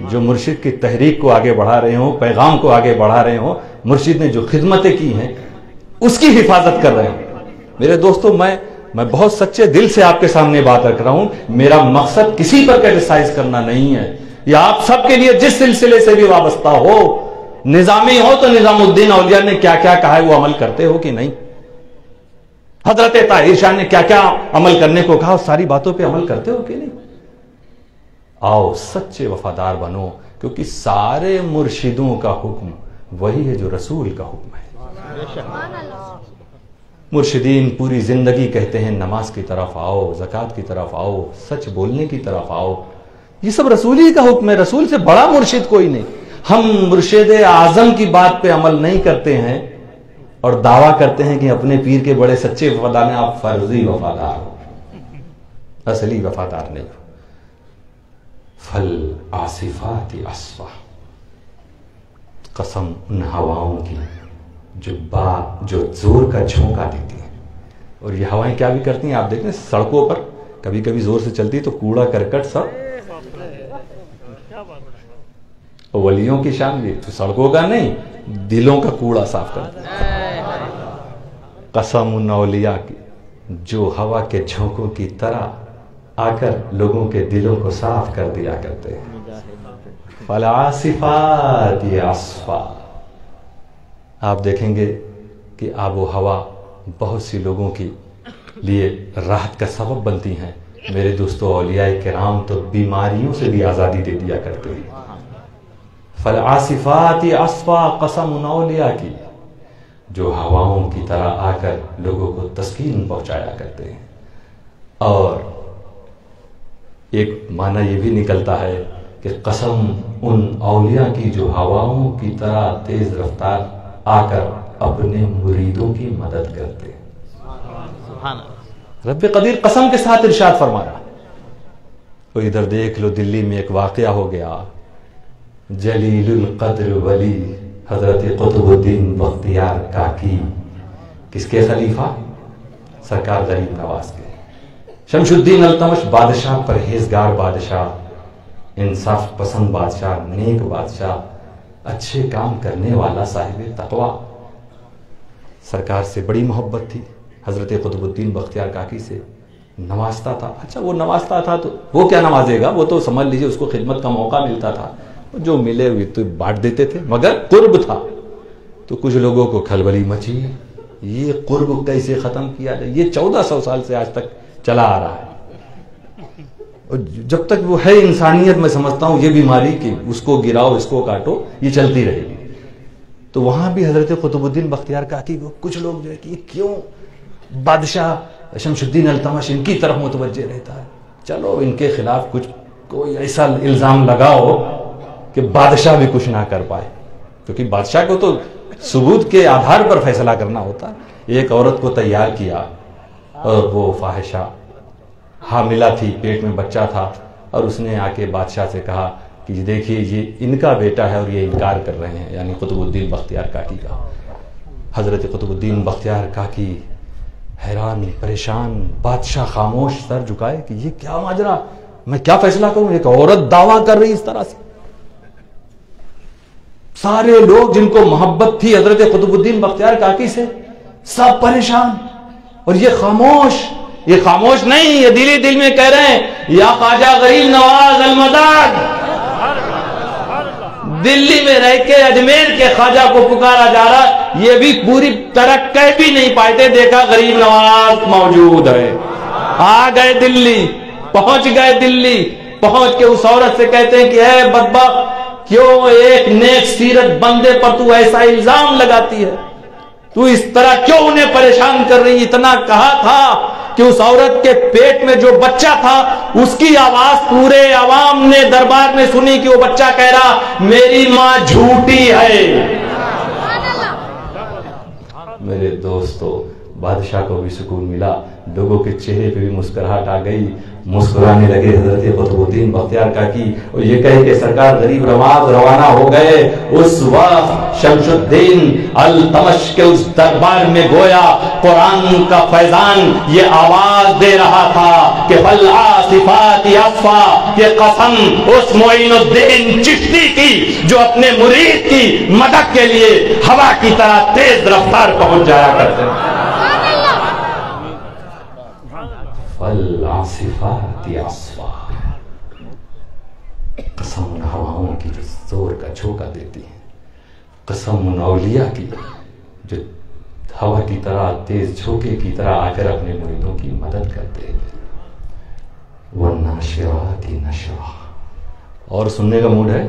[SPEAKER 2] جو مرشد کی تحریک کو آگے بڑھا رہے ہوں، پیغام کو آگے بڑھا رہے ہوں، مرشد نے جو خدمتیں کی ہیں اس کی حفاظت کر رہے ہیں. میرے دوستو، میں بہت سچے دل سے آپ کے سامنے بات رکھ رہا ہوں. میرا مقصد کسی پر کرٹیسائز کرنا نہیں ہے. یہ آپ سب کے لیے جس سلسلے سے بھی وابستہ ہو، نظامی ہو تو نظام الدین اولیاء نے کیا کیا کہا ہے وہ عمل کرتے ہو کہ نہیں؟ حضرت طاہر شاہ نے کیا کیا عمل کرنے کو کہا، ساری باتوں پہ عمل کرتے ہو کہ نہیں؟ آؤ سچے وفادار بنو، کیونکہ سارے مرشدوں کا حکم وہی ہے جو رسول کا حکم ہے. مرشدین پوری زندگی کہتے ہیں نماز کی طرف آؤ، زکوٰۃ کی طرف آؤ، سچ بولنے کی طرف آؤ. یہ سب رسول ہی کا حکم ہے، رسول سے بڑا مرشد کوئی نہیں. ہم مرشد اعظم کی بات پہ عمل نہیں کرتے ہیں اور دعویٰ کرتے ہیں کہ اپنے پیر کے بڑے سچے وفادار ہیں. آپ فرضی وفادار ہو، اصلی وفادار نہیں ہو. فل آصفات عصفا، قسم ان ہواؤں کی جو زور کا جھونکا دیتی ہیں. اور یہ ہوائیں کیا بھی کرتی ہیں آپ دیکھیں، سڑکوں پر کبھی کبھی زور سے چلتی تو کوڑا کرکٹ سب. ولیوں کی شان بھی تو سڑکوں کا نہیں، دلوں کا کوڑا صاف کرتی ہے. قسم ان اولیاء کی جو ہوا کے جھونکوں کی طرح آ کر لوگوں کے دلوں کو صاف کر دیا کرتے ہیں. فالعاصفات عصفا. آپ دیکھیں گے کہ آب و ہوا بہت سی لوگوں کی لیے راحت کا سبب بنتی ہیں. میرے دوستو، اولیاء کرام تو بیماریوں سے بھی آزادی دے دیا کرتے ہیں. فالعاصفات عصفا، قسم ان اولیاء کی جو ہواؤں کی طرح آ کر لوگوں کو تسکین پہنچایا کرتے ہیں. اور ایک معنی یہ بھی نکلتا ہے کہ قسم ان اولیاء کی جو ہواؤں کی طرح تیز رفتار آ کر اپنے مریدوں کی مدد کرتے ہیں. رب قدیر قسم کے ساتھ ارشاد فرما رہا. تو ادھر دیکھ لو، دلی میں ایک واقعہ ہو گیا. جلیل القدر ولی حضرت قطب الدین بختیار کاکی، کس کے خلیفہ؟ سرکار غریب نواز کے. شمس الدین التمش بادشاہ، پرہیزگار بادشاہ، انصاف پسند بادشاہ، نیک بادشاہ، اچھے کام کرنے والا، صاحب تقوی. سرکار سے بڑی محبت تھی حضرت قطب الدین بختیار کاکی سے. نوازتا تھا. اچھا وہ نوازتا تھا تو وہ کیا نوازے گا، وہ تو سمجھ لیجئے اس کو خدمت کا موقع ملتا تھا، جو ملے ہوئے تو بانٹ دیتے تھے. مگر قرب تھا تو کچھ لوگوں کو کھلبلی مچی، یہ قرب کیسے ختم کیا جائے. یہ 1400 سال سے آج تک چلا آ رہا ہے. اور جب تک وہ ہے انسانیت، میں سمجھتا ہوں یہ بیماری کہ اس کو گراؤ اس کو کاٹو، یہ چلتی رہے گی. تو وہاں بھی حضرت قطب الدین بختیار کاکی کو کچھ لوگ جو ہے کہ کیوں بادشاہ شمس الدین التمش ان کی طرف متوجہ رہتا ہے، چلو ان کے خلاف کچھ کوئی ایسا الزام لگاؤ کہ بادشاہ بھی کچھ نہ کر پائے. کیونکہ بادشاہ کو تو ثبوت کے آدھار پر فیصلہ کرنا ہوتا. ایک عورت کو تیار کیا اور وہ فاحشہ حاملہ تھی، پیٹ میں بچہ تھا، اور اس نے آ کے بادشاہ سے کہا کہ دیکھیے یہ ان کا بیٹا ہے اور یہ انکار کر رہے ہیں، یعنی قطب الدین بختیار کاکی کا. حضرت قطب الدین بختیار کاکی حیران پریشان، بادشاہ خاموش، سر جھکائے کہ یہ کیا ماجرا، میں کیا فیصلہ کروں، ایک عورت دعویٰ کر رہی اس طرح سے. سارے لوگ جن کو محبت تھی حضرت قطب الدین بختیار کاکی سے، سب پریشان. اور یہ خاموش نہیں، یہ دل ہی دل میں کہہ رہے ہیں یا خواجہ غریب نواز المداد. دلی میں رہ کے اجمیر کے خواجہ کو پکارا جا رہا، یہ بھی پوری طرح کہہ بھی نہیں پاتے، دیکھا غریب نواز موجود ہے. آ گئے دلی، پہنچ گئے دلی. پہنچ کے اس عورت سے کہتے ہیں کہ اے بدبخت، کیوں ایک نیک سیرت بندے پر تو ایسا الزام لگاتی ہے، تو اس طرح کیوں انہیں پریشان کر رہی. اتنا کہا تھا کہ اس عورت کے پیٹ میں جو بچہ تھا اس کی آواز پورے عوام نے دربار میں سنی کہ وہ بچہ کہہ رہا میری ماں جھوٹی ہے۔ میرے دوستو، بادشاہ کو بھی سکون ملا، لوگوں کے چہرے پہ بھی مسکراہٹ آ گئی، مسکرانے لگے حضرت قطب الدین بختیار کاکی، اور یہ کہے کہ سرکار غریب نواز روانہ ہو گئے۔ اس وقت شمس الدین التمش کے اس دربار میں گویا قرآن کا فیضان یہ آواز دے رہا تھا کہ فالعاصفات عصفا، یہ قسم اس معین الدین چشتی کی جو اپنے مرید کی مدد کے لیے ہوا کی طرح تیز رفتار پہنچ جایا کرتے ہیں۔ فالعاصفات عصفا، قسم ان ہواؤں کی جو زور کا جھونکا دیتی ہیں، قسم ان اولیاء کی جو ہوا کی طرح تیز جھونکے کی طرح آ کر اپنے مریدوں کی مدد کرتے ہیں۔ والناشرات نشرا، اور سننے کا موڈ ہے؟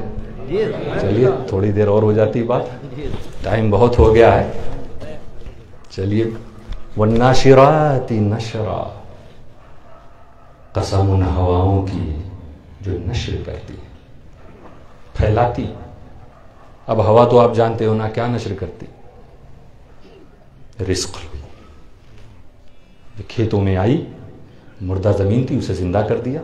[SPEAKER 2] چلیے تھوڑی دیر اور ہو جاتی بات، ٹائم بہت ہو گیا ہے۔ چلیے، والناشرات نشرا، قسم ان ہواؤں کی جو نشر کرتی ہے، پھیلاتی۔ اب ہوا تو آپ جانتے ہو نا کیا نشر کرتی؟ رزق۔ کھیتوں میں آئی، مردہ زمین تھی اسے زندہ کر دیا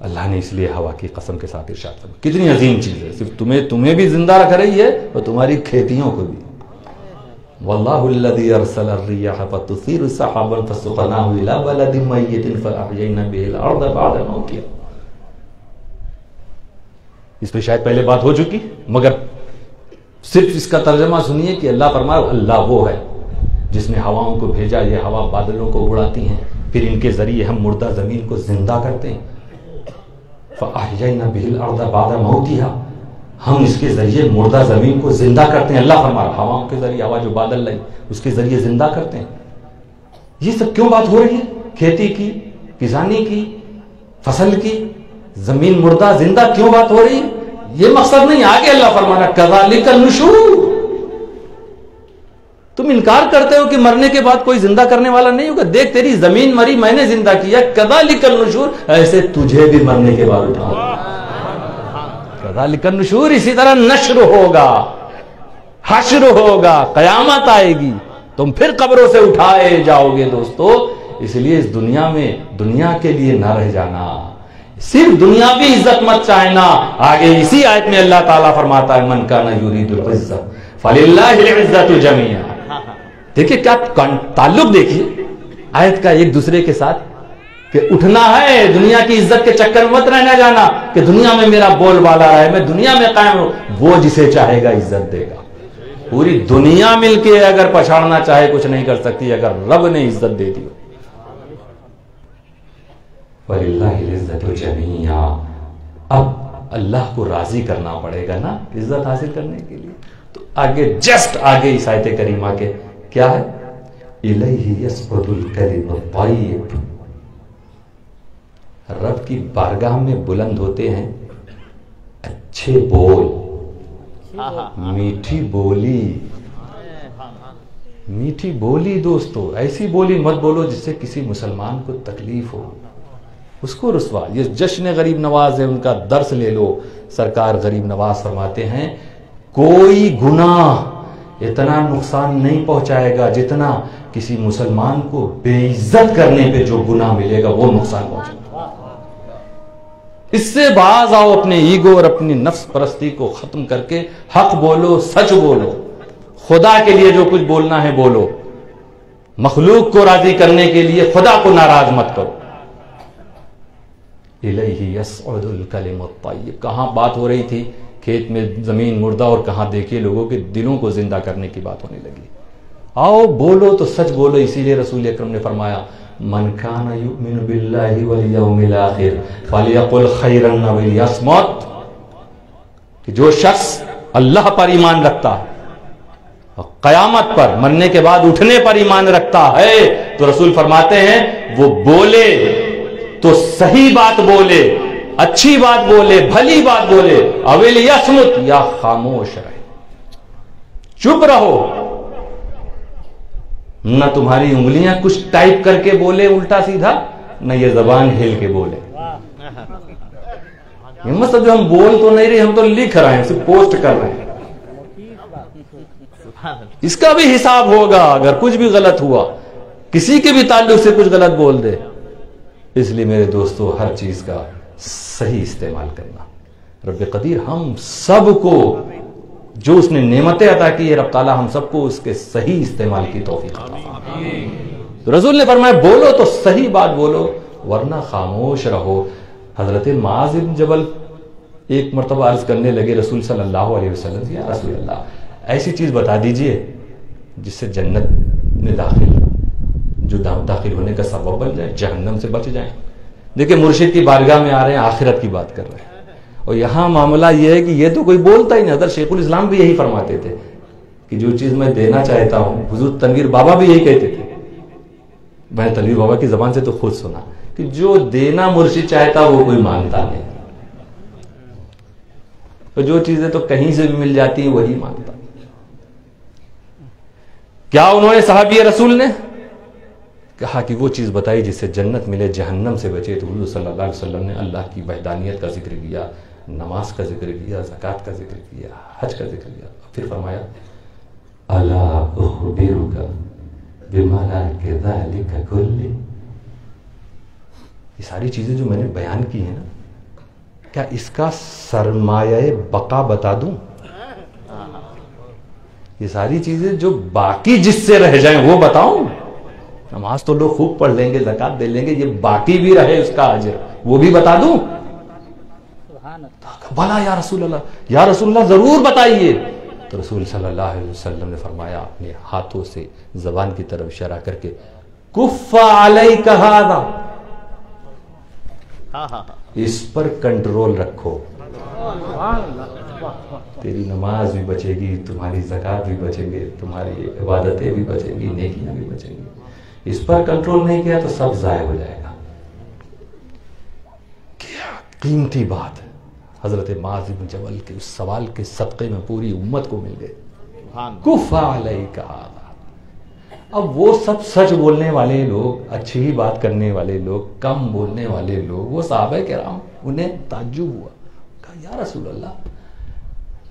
[SPEAKER 2] اللہ نے، اس لیے ہوا کی قسم کے ساتھ ارشاد فرمایا۔ کتنی عظیم چیز ہے، صرف تمہیں بھی زندہ رکھ رہی ہے اور تمہاری کھیتیوں کو بھی۔ واللہ الذی ارسل الرياح فتثير سحابا فسقناه الى بلد ميت فاحيينا به الارض بعد موتها۔ اس پہ شاید پہلے بات ہو چکی، مگر صرف اس کا ترجمہ سنیے کہ اللہ فرمائے اللہ وہ ہے جس نے ہواؤں کو بھیجا، یہ ہوا بادلوں کو اڑاتی ہیں، پھر ان کے ذریعے ہم مردہ زمین کو زندہ کرتے ہیں۔ فاحيينا به الارض بعد موتها، ہم اس کے ذریعے مردہ زمین کو زندہ کرتے ہیں۔ اللہ فرما رہا ہواؤں کے ذریعے، ہوا جو بادل لائی اس کے ذریعے زندہ کرتے ہیں۔ یہ سب کیوں بات ہو رہی ہے؟ کھیتی کی، کسانی کی، فصل کی، زمین مردہ زندہ کیوں بات ہو رہی ہے؟ یہ مقصد نہیں، آگے اللہ فرما رہا کذالک النشور۔ تم انکار کرتے ہو کہ مرنے کے بعد کوئی زندہ کرنے والا نہیں ہوگا، دیکھ تیری زمین مری میں نے زندہ کیا، کذالک النشور، ایسے تجھے بھی مرنے کے بعد اٹھاؤں گا۔ کذالک النشور، اسی طرح نشر ہوگا، حشر ہوگا، قیامت آئے گی، تم پھر قبروں سے اٹھائے جاؤ گے۔ دوستو، اس لیے اس دنیا میں دنیا کے لیے نہ رہ جانا، صرف دنیاوی عزت مت چاہنا۔ آگے اسی آیت میں اللہ تعالیٰ فرماتا ہے من کان یرید العزت فللہ العزت جمیعا۔ دیکھیے کیا تعلق، دیکھیے آیت کا ایک دوسرے کے ساتھ، کہ اٹھنا ہے، دنیا کی عزت کے چکر میں مت رہنا جانا کہ دنیا میں میرا بول بالا رہے، میں دنیا میں قائم ہوں۔ وہ جسے چاہے گا عزت دے گا۔ پوری دنیا مل کے اگر پچھاڑنا چاہے کچھ نہیں کر سکتی اگر رب نے عزت دے دی۔ وَلِلَّهِ الْعِزَّةُ جَمِيعًا، اب اللہ کو راضی کرنا پڑے گا نا عزت حاصل کرنے کے لیے۔ تو آگے جسٹ آگے اس آیت کریمہ کے کیا ہے؟ إِلَيْهِ يَسْعُدُ الْكَلِمُ الطَّيِّبُ، رب کی بارگاہ میں بلند ہوتے ہیں اچھے بول، میٹھی بولی، میٹھی بولی۔ دوستو، ایسی بولی مت بولو جس سے کسی مسلمان کو تکلیف ہو، اس کو رسوا۔ یہ جشن غریب نواز ہے، ان کا درس لے لو۔ سرکار غریب نواز فرماتے ہیں کوئی گناہ اتنا نقصان نہیں پہنچائے گا جتنا کسی مسلمان کو بے عزت کرنے پہ جو گناہ ملے گا وہ نقصان پہنچائے گا۔ اس سے باز آؤ، اپنے ایگو اور اپنی نفس پرستی کو ختم کر کے حق بولو، سچ بولو، خدا کے لیے جو کچھ بولنا ہے بولو، مخلوق کو راضی کرنے کے لیے خدا کو ناراض مت کرو۔ الیہ یصعد الکلم الطیب، کہاں بات ہو رہی تھی؟ کھیت میں زمین مردہ، اور کہاں دیکھیے لوگوں کے دلوں کو زندہ کرنے کی بات ہونے لگی۔ آؤ بولو تو سچ بولو، اسی لیے رسول اکرم نے فرمایا من کان یؤمن باللہ والیوم الآخر فلیقل خیرا او لیصمت، کہ جو شخص اللہ پر ایمان رکھتا ہے، قیامت پر، مرنے کے بعد اٹھنے پر ایمان رکھتا ہے، تو رسول فرماتے ہیں وہ بولے تو صحیح بات بولے، اچھی بات بولے، بھلی بات بولے، او لیصمت، یا خاموش رہے، چپ رہو۔ نہ تمہاری انگلیاں کچھ ٹائپ کر کے بولے الٹا سیدھا، نہ یہ زبان ہل کے بولے. مطلب جو ہم بول تو نہیں رہے، ہم تو لکھ رہے ہیں، صرف پوسٹ کر رہے ہیں. اس کا بھی حساب ہوگا اگر کچھ بھی غلط ہوا، کسی کے بھی تعلق سے کچھ غلط بول دے. اس لیے میرے دوستو ہر چیز کا صحیح استعمال کرنا. رب قدیر ہم سب کو جو اس نے نعمتیں عطا کی ہے، رب تعالیٰ ہم سب کو اس کے صحیح استعمال کی توفیق عطا فرمائے. رسول نے فرمایا بولو تو صحیح بات بولو ورنہ خاموش رہو. حضرت معاذ بن جبل ایک مرتبہ عرض کرنے لگے رسول صلی اللہ علیہ وسلم، یا رسول اللہ ایسی چیز بتا دیجئے جس سے جنت میں داخل ہونے کا سبب بن جائے، جہنم سے بچ جائیں. دیکھیں مرشد کی بارگاہ میں آ رہے ہیں، آخرت کی بات کر رہے ہیں، اور یہاں معاملہ یہ ہے کہ یہ تو کوئی بولتا ہی نہیں. حضرت شیخ الاسلام بھی یہی فرماتے تھے کہ جو چیز میں دینا چاہتا ہوں، حضور تنویر بابا بھی یہی کہتے تھے. میں تنویر بابا کی زبان سے تو خود سنا کہ جو دینا مرشد چاہتا وہ کوئی مانگتا نہیں، تو جو چیزیں تو کہیں سے بھی مل جاتی ہیں وہی مانگتا. کیا انہوں نے صحابی رسول نے کہا کہ وہ چیز بتائی جس سے جنت ملے، جہنم سے بچے. تو حضور صلی اللہ علیہ وسلم نے اللہ کی وحدانیت کا ذکر کیا، نماز کا ذکر کیا، زکوٰۃ کا ذکر کیا، حج کا ذکر کیا. پھر فرمایا الا اخبرک بما لا کذالک کل. یہ ساری چیزیں جو میں نے بیان کی ہیں نا، کیا اس کا سرمایہ بقا بتا دوں؟ یہ ساری چیزیں جو باقی جس سے رہ جائیں وہ بتاؤں؟ نماز تو لوگ خوب پڑھ لیں گے، زکوٰۃ دے لیں گے، یہ باقی بھی رہے اس کا اجر وہ بھی بتا دوں؟ بھلا یا رسول اللہ، یا رسول اللہ ضرور بتائیے. تو رسول صلی اللہ علیہ وسلم نے فرمایا اپنے ہاتھوں سے زبان کی طرف اشارہ کر کے کف علیک ھذا، اس پر کنٹرول رکھو. تیری نماز بھی بچے گی، تمہاری زکوٰۃ بھی بچیں گے، تمہاری عبادتیں بھی بچیں گی، نیکیاں بھی بچیں گی. اس پر کنٹرول نہیں کیا تو سب ضائع ہو جائے گا. کیا قیمتی بات ہے. حضرت معاذ بن جبل کے اس سوال کے صدقے میں پوری امت کو مل گئے. کف علیک ھذا. اب وہ سب سچ بولنے والے لوگ، اچھی ہی بات کرنے والے لوگ، کم بولنے والے لوگ، وہ صحابہ کرام، انہیں تعجب ہوا. کہا یا رسول اللہ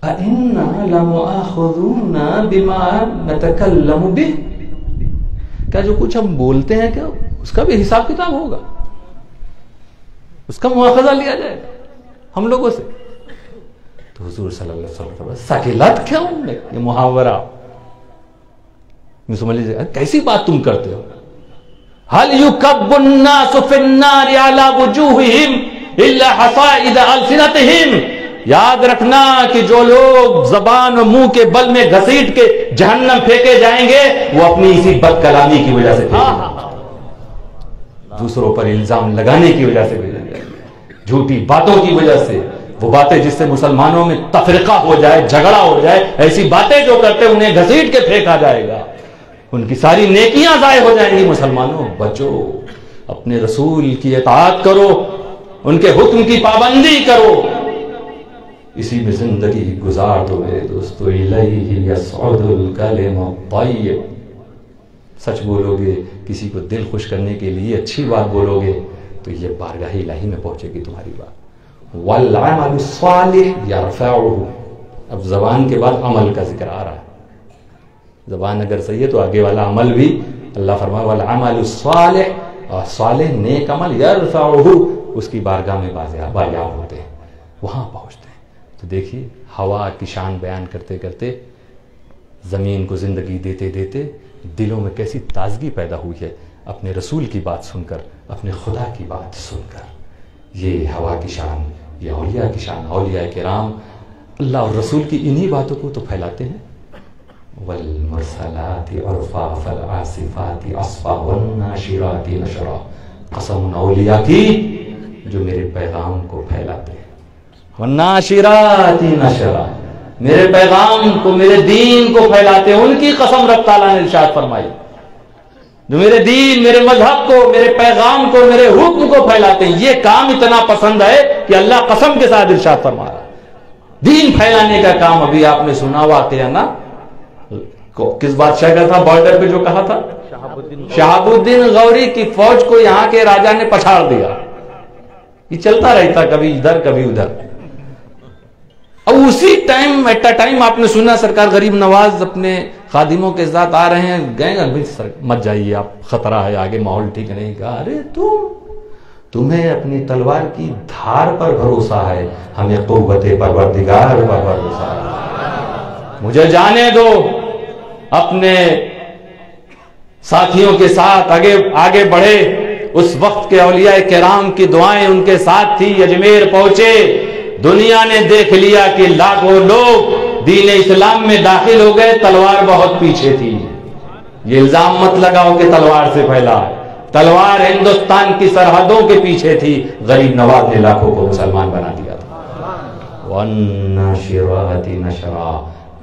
[SPEAKER 2] اَإِنَّا لَمُؤَاخَذُونَ بِمَا نَتَكَلَّمُ بِهِ. کیا جو کچھ ہم بولتے ہیں کیا اس کا بھی حساب کتاب ہوگا؟ اس کا مواخذہ لیا جائے گا ہم لوگوں سے؟ تو حضور صلی اللہ علیہ وسلم سکلت کیا یہ محاورہ میں سمجھ لیجیے کیسی بات تم کرتے ہو. هل يكب الناس في النار على وجوههم الا حصائد السنتهم. یاد رکھنا کہ جو لوگ زبان و منہ کے بل میں گھسیٹ کے جہنم پھینکے جائیں گے وہ اپنی اسی بد کلامی کی وجہ سے پھینکے جائیں گے، دوسروں پر الزام لگانے کی وجہ سے بھیجیں گے، جھوٹی باتوں کی وجہ سے. وہ باتیں جس سے مسلمانوں میں تفرقہ ہو جائے، جھگڑا ہو جائے، ایسی باتیں جو کرتے انہیں گھسیٹ کے پھینکا جائے گا. ان کی ساری نیکیاں ضائع ہو جائیں گی. مسلمانوں بچو، اپنے رسول کی اطاعت کرو، ان کے حکم کی پابندی کرو، اسی میں زندگی گزار دو میرے دوستو. الیہ یصعد الکلم الطیب. سچ بولو گے، کسی کو دل خوش کرنے کے لیے اچھی بات بولو گے تو یہ بارگاہ الہی میں پہنچے گی تمہاری بات. والعمل الصالح یرفعہ. اب زبان کے بعد عمل کا ذکر آ رہا ہے. زبان اگر صحیح ہے تو آگے والا عمل بھی اللہ فرمائے والعمل الصالح، اور صالح نیک عمل یرفعہ، اس کی بارگاہ میں بایاب ہوتے ہیں، وہاں پہنچتے ہیں. تو دیکھیے ہوا کی شان بیان کرتے کرتے، زمین کو زندگی دیتے دیتے دلوں میں کیسی تازگی پیدا ہوئی ہے اپنے رسول کی بات سن کر، اپنے خدا کی بات سن کر. یہ ہوا کی شان، یہ اولیاء کی شان. اولیاء کرام اللہ اور رسول کی انہی باتوں کو تو پھیلاتے ہیں. والمرسلات عرفا فالعاصفات عصفا والناشرات نشرا. قسم اولیاء کی جو میرے پیغام کو پھیلاتے ہیں. والناشرات نشرا، میرے پیغام کو، میرے دین کو پھیلاتے ہیں. ان کی قسم رب تعالیٰ نے ارشاد فرمائی جو میرے دین، میرے مذہب کو، میرے پیغام کو، میرے حکم کو پھیلاتے ہیں. یہ کام اتنا پسند ہے کہ اللہ قسم کے ساتھ ارشاد فرما رہا ہے. دین پھیلانے کا کام ابھی آپ نے سنا واقعہ نا، کس بادشاہ کا تھا بارڈر پہ جو کہا تھا شہاب الدین غوری کی فوج کو یہاں کے راجا نے پچھاڑ دیا. یہ چلتا رہتا کبھی ادھر کبھی ادھر. اب اسی ٹائم ایٹ اے ٹائم آپ نے سنا سرکار غریب نواز اپنے خادموں کے ساتھ آ رہے ہیں, گئے مت جائیے آپ, خطرہ ہے آگے, ماحول ٹھیک نہیں. کہا ارے تمہیں اپنی تلوار کی دھار پر بھروسہ ہے, ہمیں قوت پروردگار پر بھروسہ ہے. مجھے جانے دو, اپنے ساتھیوں کے ساتھ آگے بڑھے. اس وقت کے اولیاء کرام کی دعائیں ان کے ساتھ تھی. اجمیر پہنچے, دنیا نے دیکھ لیا کہ لاکھوں لوگ دین اسلام میں داخل ہو گئے, تلوار بہت پیچھے تھی. یہ الزام مت لگاؤ کہ تلوار سے پھیلا, تلوار ہندوستان کی سرحدوں کے پیچھے تھی. غریب نواز نے لاکھوں کو مسلمان بنا دیا تھا. وَالنَّاشِرَاتِ نَشْرًا,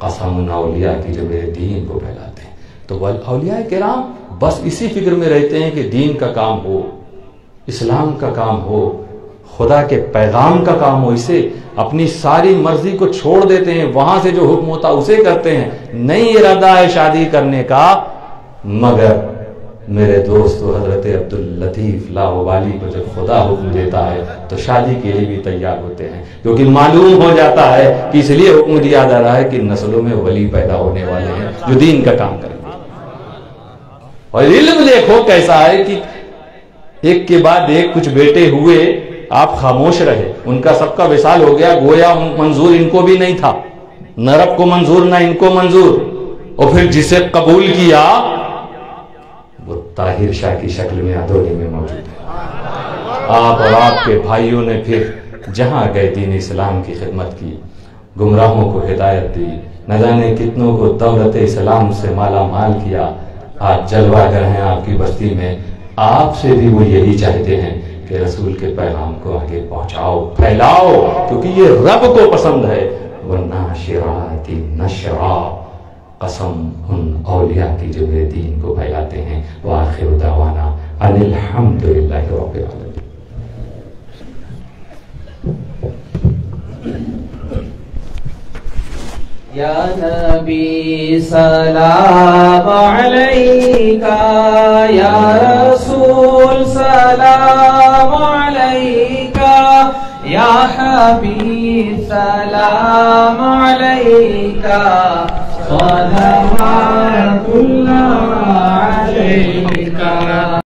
[SPEAKER 2] قسم اولیاء کی جو میرے دین کو پھیلاتے ہیں. تو اولیاء کرام بس اسی فکر میں رہتے ہیں کہ دین کا کام ہو, اسلام کا کام ہو, خدا کے پیغام کا کام ہو. اسے اپنی ساری مرضی کو چھوڑ دیتے ہیں, وہاں سے جو حکم ہوتا اسے کرتے ہیں. نہیں ارادہ ہے شادی کرنے کا, مگر میرے دوست حضرت عبداللطیف لاہوالی کو جب خدا حکم دیتا ہے تو شادی کے لیے بھی تیار ہوتے ہیں, کیونکہ معلوم ہو جاتا ہے کہ اس لیے حکم دیا جا رہا ہے کہ نسلوں میں ولی پیدا ہونے والے ہیں جو دین کا کام کریں گے. اور علم دیکھو کیسا ہے کہ ایک کے بعد ایک کچھ بیٹے ہوئے, آپ خاموش رہے. ان کا سب کا وصال ہو گیا, گویا منظور ان کو بھی نہیں تھا, نہ رب کو منظور نہ ان کو منظور. اور پھر جسے قبول کیا وہ طاہر شاہ کی شکل میں ادونی میں موجود ہے. آپ اور آپ کے بھائیوں نے پھر جہاں گئے دین اسلام کی خدمت کی, گمراہوں کو ہدایت دی, نہ جانے کتنوں کو دولت اسلام سے مالا مال کیا. آج جلوہ گر ہیں آپ کی بستی میں, آپ سے بھی وہ یہی چاہتے ہیں کہ رسول کے پیغام کو آگے پہنچاؤ, پھیلاؤ, کیونکہ یہ رب کو پسند ہے. وَالنَّاشِرَاتِ نَشْرًا, قسم ان اولیاء کی جو میرے دین کو پھیلاتے ہیں. وآخر دعوانا ان الحمدللہ رب العالمین.
[SPEAKER 6] یا نبی سلام علیکہ, یا رسول سلام علیکہ, یا حبیب سلام علیکہ, صلوات اللہ